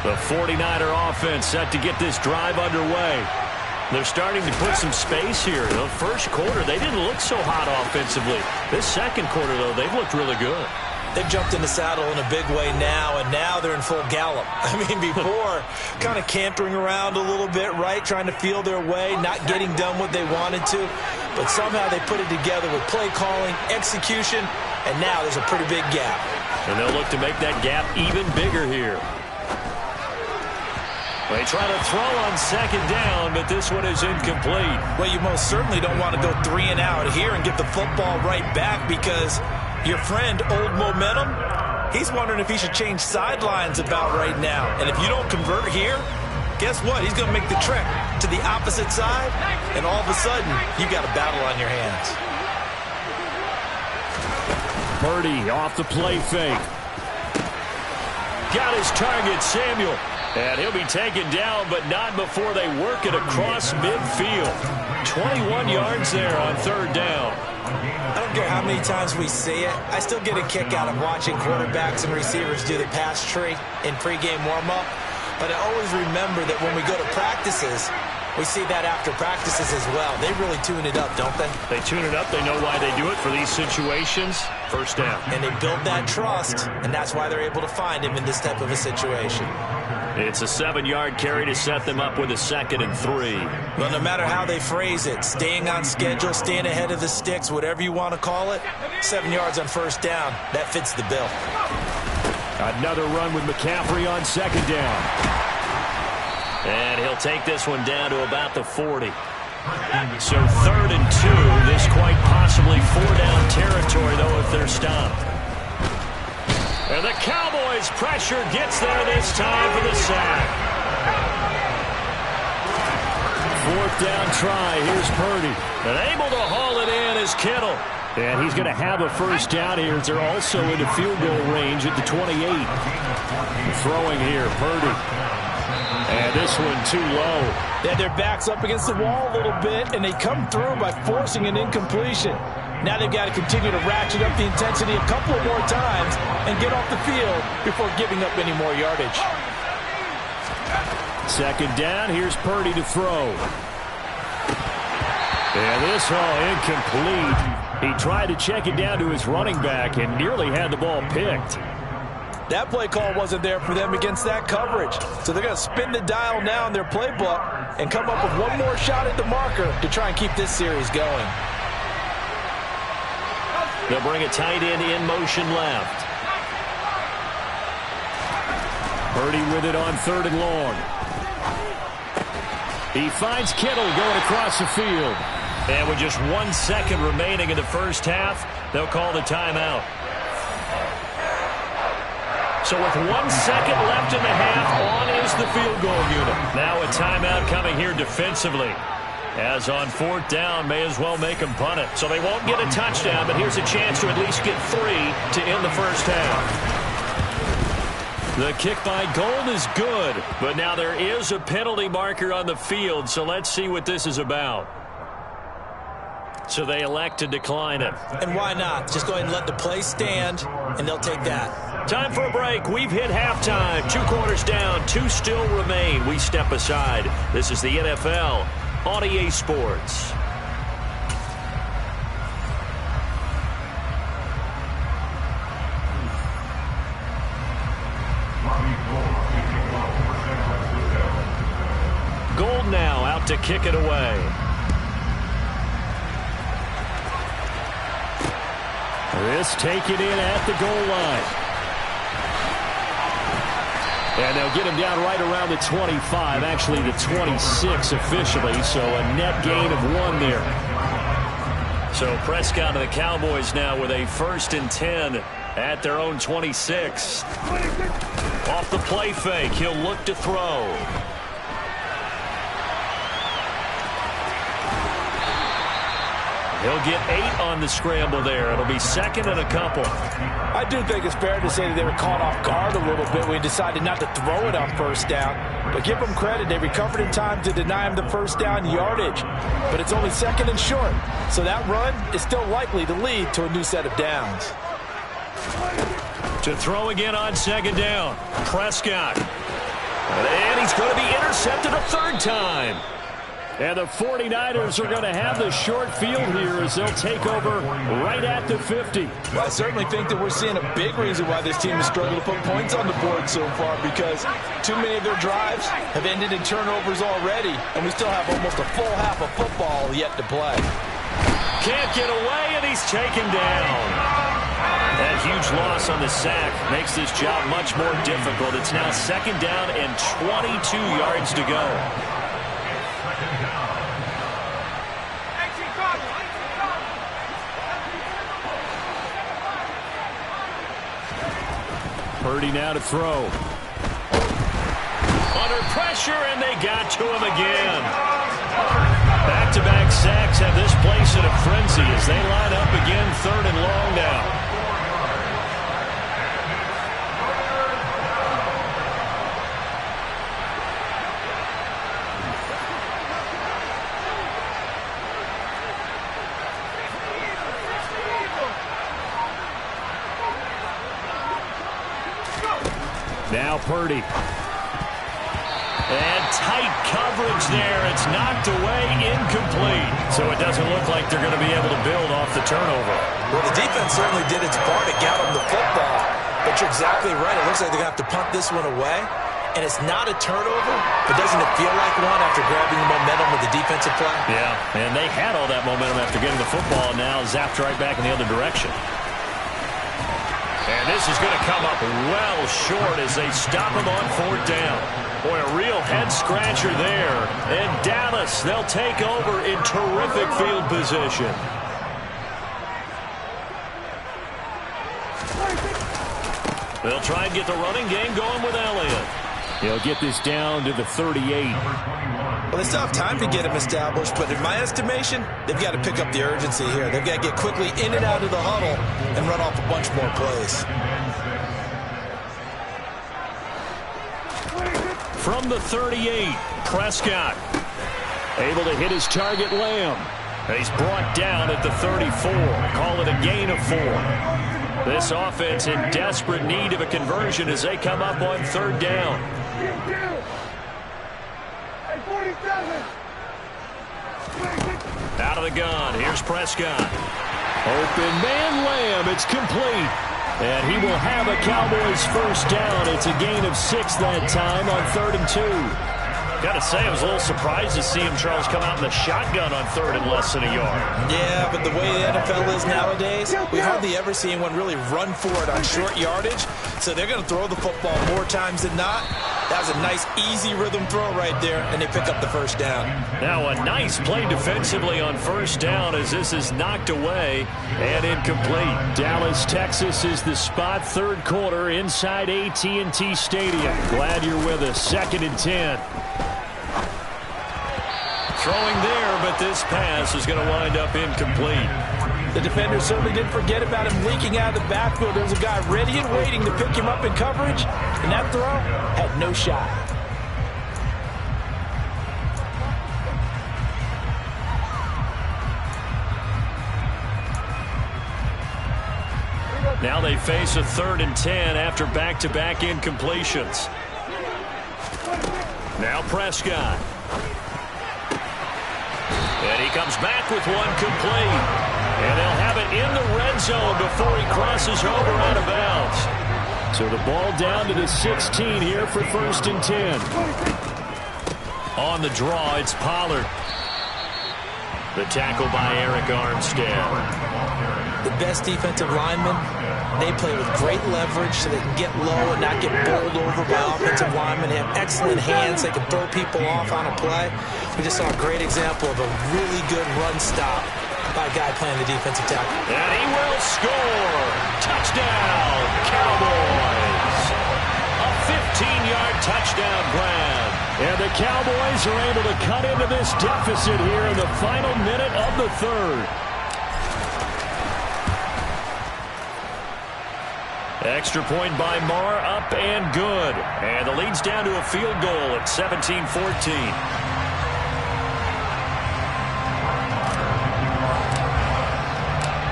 The 49er offense set to get this drive underway. They're starting to put some space here. The first quarter, they didn't look so hot offensively. This second quarter, though, they've looked really good. They've jumped in the saddle in a big way now, and now they're in full gallop. I mean, before, kind of cantering around a little bit, right, trying to feel their way, not getting done what they wanted to. But somehow they put it together with play calling, execution, and now there's a pretty big gap. And they'll look to make that gap even bigger here. They try to throw on second down, but this one is incomplete. Well, you most certainly don't want to go 3 and out here and get the football right back, because your friend, Old Momentum, he's wondering if he should change sidelines about right now. And if you don't convert here, guess what? He's going to make the trek to the opposite side, and all of a sudden, you've got a battle on your hands. Purdy off the play fake. Got his target, Samuel. And he'll be taken down, but not before they work it across midfield. 21 yards there on third down. I don't care how many times we see it. I still get a kick out of watching quarterbacks and receivers do the pass tree in pregame warm-up. But I always remember that when we go to practices, we see that after practices as well. They really tune it up, don't they? They tune it up. They know why they do it for these situations. First down. And they build that trust, and that's why they're able to find him in this type of a situation. It's a 7-yard carry to set them up with a 2nd and 3. Well, no matter how they phrase it, staying on schedule, staying ahead of the sticks, whatever you want to call it, 7 yards on first down, that fits the bill. Another run with McCaffrey on second down. And he'll take this one down to about the 40. So 3rd and 2. This quite possibly 4-down territory, though, if they're stopped. And the Cowboys' pressure gets there this time for the sack. 4th down try. Here's Purdy. And able to haul it in is Kittle. And he's going to have a first down here as they're also into field goal range at the 28. Throwing here, Purdy. And this one too low. They had their backs up against the wall a little bit, and they come through by forcing an incompletion. Now they've got to continue to ratchet up the intensity a couple of more times and get off the field before giving up any more yardage. 2nd down, here's Purdy to throw. And this all incomplete. He tried to check it down to his running back and nearly had the ball picked. That play call wasn't there for them against that coverage. So they're going to spin the dial now in their playbook and come up with one more shot at the marker to try and keep this series going. They'll bring a tight end in motion left. Purdy with it on 3rd and long. He finds Kittle going across the field. And with just 1 second remaining in the first half, they'll call the timeout. So with 1 second left in the half, on is the field goal unit. Now a timeout coming here defensively. As on 4th down, may as well make them punt it. So they won't get a touchdown, but here's a chance to at least get 3 to end the first half. The kick by Gold is good, but now there is a penalty marker on the field, so let's see what this is about. So they elect to decline it. And why not? Just go ahead and let the play stand, and they'll take that. Time for a break. We've hit halftime. 2 quarters down, 2 still remain. We step aside. This is the NFL on EA Sports. Gold now out to kick it away. This taken in at the goal line. And they'll get him down right around the 25, actually the 26 officially, so a net gain of 1 there. So Prescott and the Cowboys now with a 1st and 10 at their own 26. Off the play fake, he'll look to throw. He'll get 8 on the scramble there. It'll be 2nd and a couple. I do think it's fair to say that they were caught off guard a little bit when he decided not to throw it on 1st down. But give them credit. They recovered in time to deny him the 1st down yardage. But it's only 2nd and short. So that run is still likely to lead to a new set of downs. To throw again on 2nd down. Prescott. And he's going to be intercepted a third time. And the 49ers are going to have the short field here as they'll take over right at the 50. Well, I certainly think that we're seeing a big reason why this team has struggled to put points on the board so far, because too many of their drives have ended in turnovers already, and we still have almost a full half of football yet to play. Can't get away, and he's taken down. That huge loss on the sack makes this job much more difficult. It's now 2nd down and 22 yards to go. Purdy now to throw. Under pressure, and they got to him again. Back-to-back sacks have this place in a frenzy as they line up again 3rd and long now. Now Purdy. And tight coverage there. It's knocked away, incomplete. So it doesn't look like they're going to be able to build off the turnover. Well, the defense certainly did its part to get them the football. But you're exactly right. It looks like they're going to have to punt this one away. And it's not a turnover, but doesn't it feel like one after grabbing the momentum with the defensive play? Yeah, and they had all that momentum after getting the football, and now zapped right back in the other direction. And this is going to come up well short as they stop him on 4th down. Boy, a real head-scratcher there. And Dallas, they'll take over in terrific field position. They'll try and get the running game going with Elliott. He'll get this down to the 38. Well, they still have time to get him established, but in my estimation, they've got to pick up the urgency here. They've got to get quickly in and out of the huddle and run off a bunch more plays. From the 38, Prescott able to hit his target, Lamb. He's brought down at the 34. Call it a gain of 4. This offense in desperate need of a conversion as they come up on 3rd down. Out of the gun. Here's Prescott. Open man, Lamb. It's complete. And he will have a Cowboys 1st down. It's a gain of 6 that time on 3rd and 2. Got to say, I was a little surprised to see him, Charles, come out in the shotgun on 3rd and less than a yard. Yeah, but the way the NFL is nowadays, we hardly ever see anyone really run for it on short yardage. So they're going to throw the football more times than not. That was a nice, easy rhythm throw right there, and they pick up the 1st down. Now a nice play defensively on 1st down as this is knocked away and incomplete. Dallas, Texas is the spot, 3rd quarter inside AT&T Stadium. Glad you're with us. 2nd and 10. Throwing there, but this pass is going to wind up incomplete. The defender certainly didn't forget about him leaking out of the backfield. There was a guy ready and waiting to pick him up in coverage, and that throw had no shot. Now they face a 3rd and 10 after back-to-back incompletions. Now Prescott. And he comes back with one complete. And they'll have it in the red zone before he crosses over out of bounds. So the ball down to the 16 here for 1st and 10. On the draw, it's Pollard. The tackle by Eric Armstead. The best defensive linemen, they play with great leverage so they can get low and not get bowled over by offensive linemen. They have excellent hands. They can throw people off on a play. We just saw a great example of a really good run stop by a guy playing the defensive tackle. And he will score. Touchdown, Cowboys. A 15-yard touchdown grab. And the Cowboys are able to cut into this deficit here in the final minute of the 3rd. Extra point by Marr, up and good. And the lead's down to a field goal at 17-14.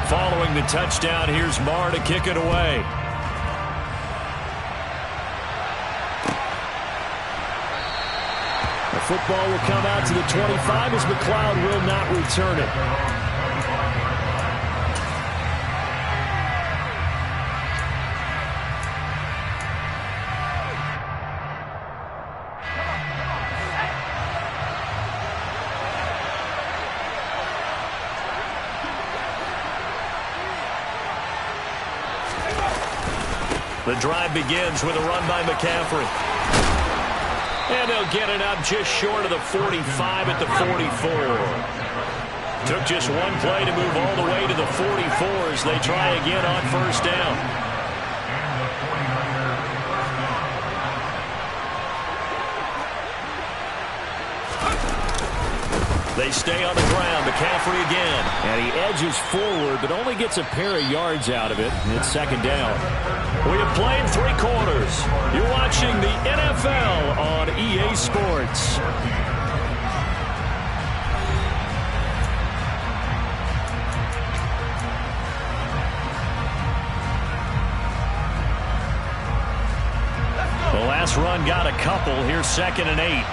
Following the touchdown, here's Marr to kick it away. The football will come out to the 25 as McLeod will not return it. The drive begins with a run by McCaffrey. And they'll get it up just short of the 45 at the 44. Took just one play to move all the way to the 44 as they try again on first down. They stay on the ground. McCaffrey again. And he edges forward, but only gets a pair of yards out of it. It's second down. We have played 3 quarters. You're watching the NFL on EA Sports. The last run got a couple. Here's 2nd and 8.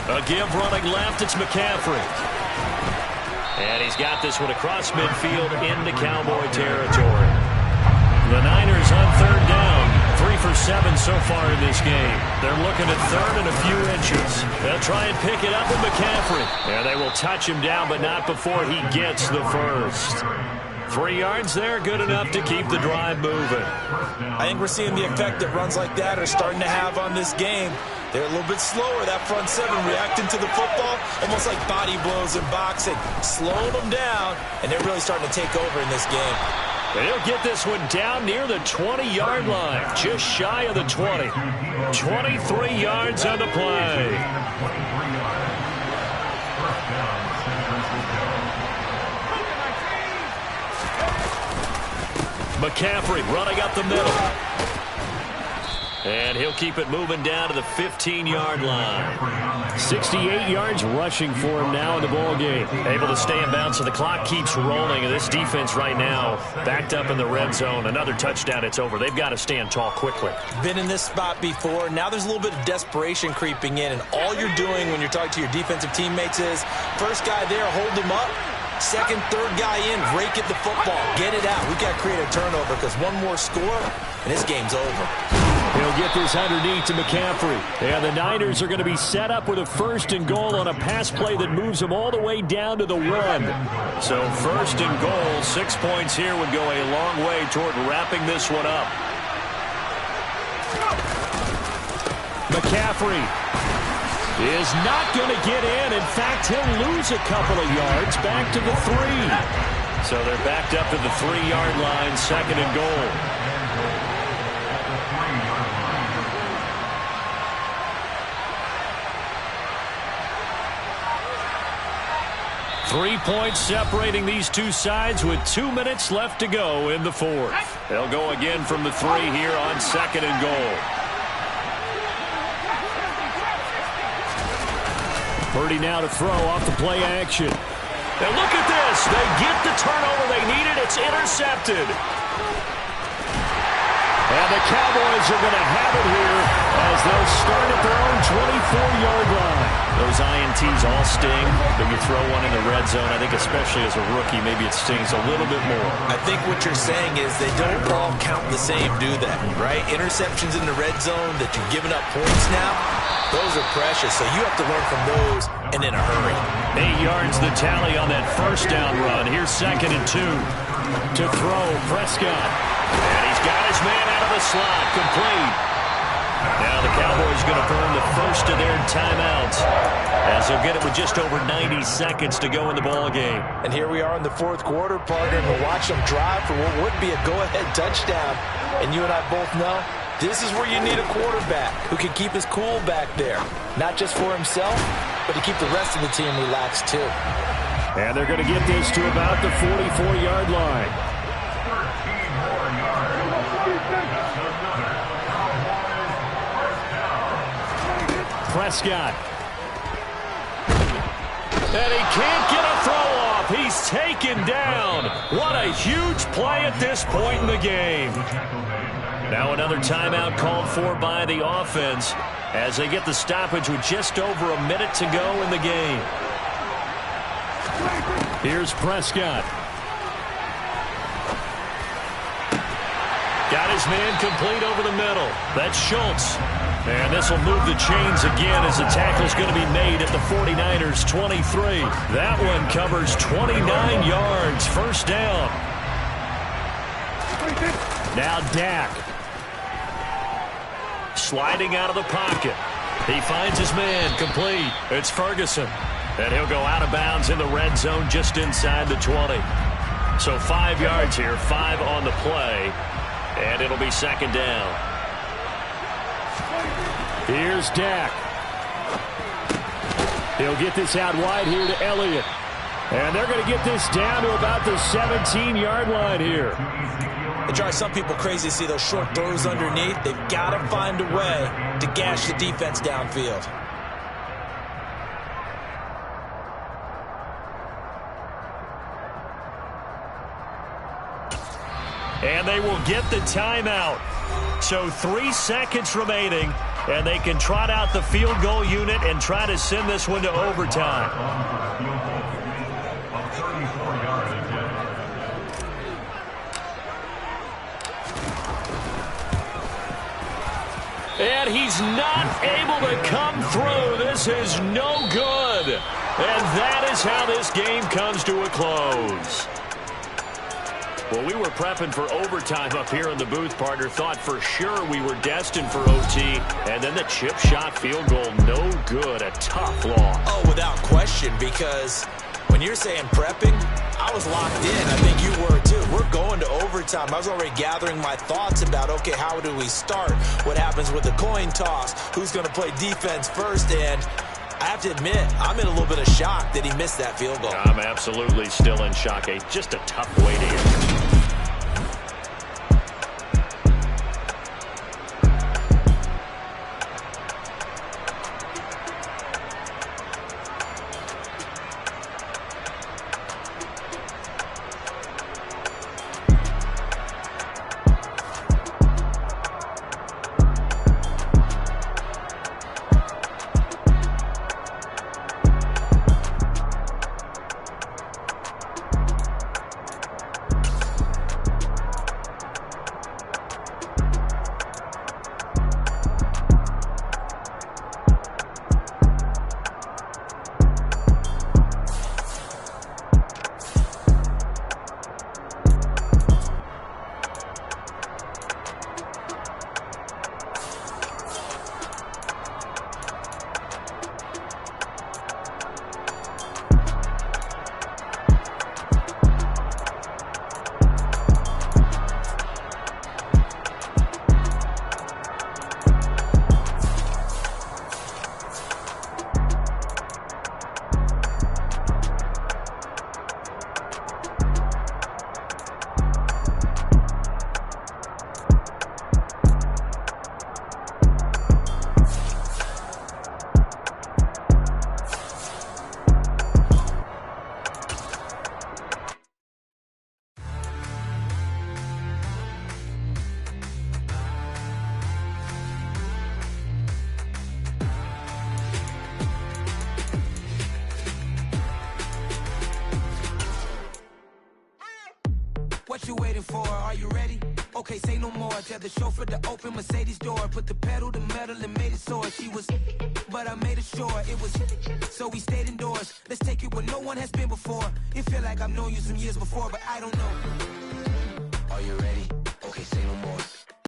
A give running left, it's McCaffrey. And he's got this one across midfield into Cowboy territory. The Niners on 3rd down. 3 for 7 so far in this game. They're looking at 3rd and a few inches. They'll try and pick it up with McCaffrey. And they will touch him down, but not before he gets the first. 3 yards there, good enough to keep the drive moving. I think we're seeing the effect that runs like that are starting to have on this game. They're a little bit slower, that front 7, reacting to the football, almost like body blows in boxing, slowing them down, and they're really starting to take over in this game. And he'll get this one down near the 20-yard line, just shy of the 20. 23 yards on the play. McCaffrey running up the middle. And he'll keep it moving down to the 15-yard line. 68 yards rushing for him now in the ball game. Able to stay in bounds, so the clock keeps rolling. And this defense right now backed up in the red zone. Another touchdown, it's over. They've got to stand tall quickly. Been in this spot before. Now there's a little bit of desperation creeping in. And all you're doing when you're talking to your defensive teammates is, first guy there, hold him up. Second, third guy in, rake at the football. Get it out. We've got to create a turnover because one more score, and this game's over. He'll get this underneath to McCaffrey. And the Niners are going to be set up with a 1st and goal on a pass play that moves them all the way down to the 1. So 1st and goal, 6 points here would go a long way toward wrapping this one up. McCaffrey is not going to get in. In fact, he'll lose a couple of yards back to the 3. So they're backed up to the 3-yard line, 2nd and goal. 3 points separating these two sides with 2 minutes left to go in the 4th. They'll go again from the 3 here on 2nd and goal. Purdy now to throw off the play action. And look at this. They get the turnover they needed. It's intercepted. And the Cowboys are going to have it here as they'll start at their own 24-yard line. Those INTs all sting, but you throw one in the red zone, I think especially as a rookie, maybe it stings a little bit more. I think what you're saying is they don't all count the same, do they? Right? Interceptions in the red zone that you're giving up points now, those are precious, so you have to learn from those and in a hurry. 8 yards the tally on that first down run. Here's 2nd and 2. To throw, Prescott. And he's got his man out of the slot, complete. Now the Cowboys going to burn the first of their timeouts as they'll get it with just over 90 seconds to go in the ball game. And here we are in the 4th quarter, partner, and we'll watch them drive for what would be a go-ahead touchdown. And you and I both know this is where you need a quarterback who can keep his cool back there, not just for himself, but to keep the rest of the team relaxed too. And they're going to get this to about the 44-yard line. Prescott. And he can't get a throw off. He he's taken down. What a huge play at this point in the game. Now another timeout called for by the offense as they get the stoppage with just over a minute to go in the game. Here's Prescott. Got his man complete over the middle. That's Schultz. And this will move the chains again as the tackle's going to be made at the 49ers 23. That one covers 29 yards. First down. Now Dak. Sliding out of the pocket. He finds his man complete. It's Ferguson. And he'll go out of bounds in the red zone just inside the 20. So 5 yards here, 5 on the play. And it'll be second down. Here's Dak. He'll get this out wide here to Elliott. And they're going to get this down to about the 17-yard line here. It drives some people crazy to see those short throws underneath. They've got to find a way to gash the defense downfield. And they will get the timeout. So 3 seconds remaining, and they can trot out the field goal unit and try to send this one to overtime. And he's not able to come through. This is no good. And that is how this game comes to a close. Well, we were prepping for overtime up here in the booth, partner. Thought for sure we were destined for OT. And then the chip shot field goal, no good. A tough loss. Oh, without question, because when you're saying prepping, I was locked in. I think you were too. We're going to overtime. I was already gathering my thoughts about, okay, how do we start? What happens with the coin toss? Who's going to play defense first? And I have to admit, I'm in a little bit of shock that he missed that field goal. I'm absolutely still in shock. Just a tough way to end. What you waiting for? Are you ready? Okay, say no more. Tell the chauffeur to open Mercedes door. Put the pedal to metal and made it soar. She was, but I made it sure it was. So we stayed indoors. Let's take it where no one has been before. It feel like I've known you some years before, but I don't know. Are you ready? Okay, say no more.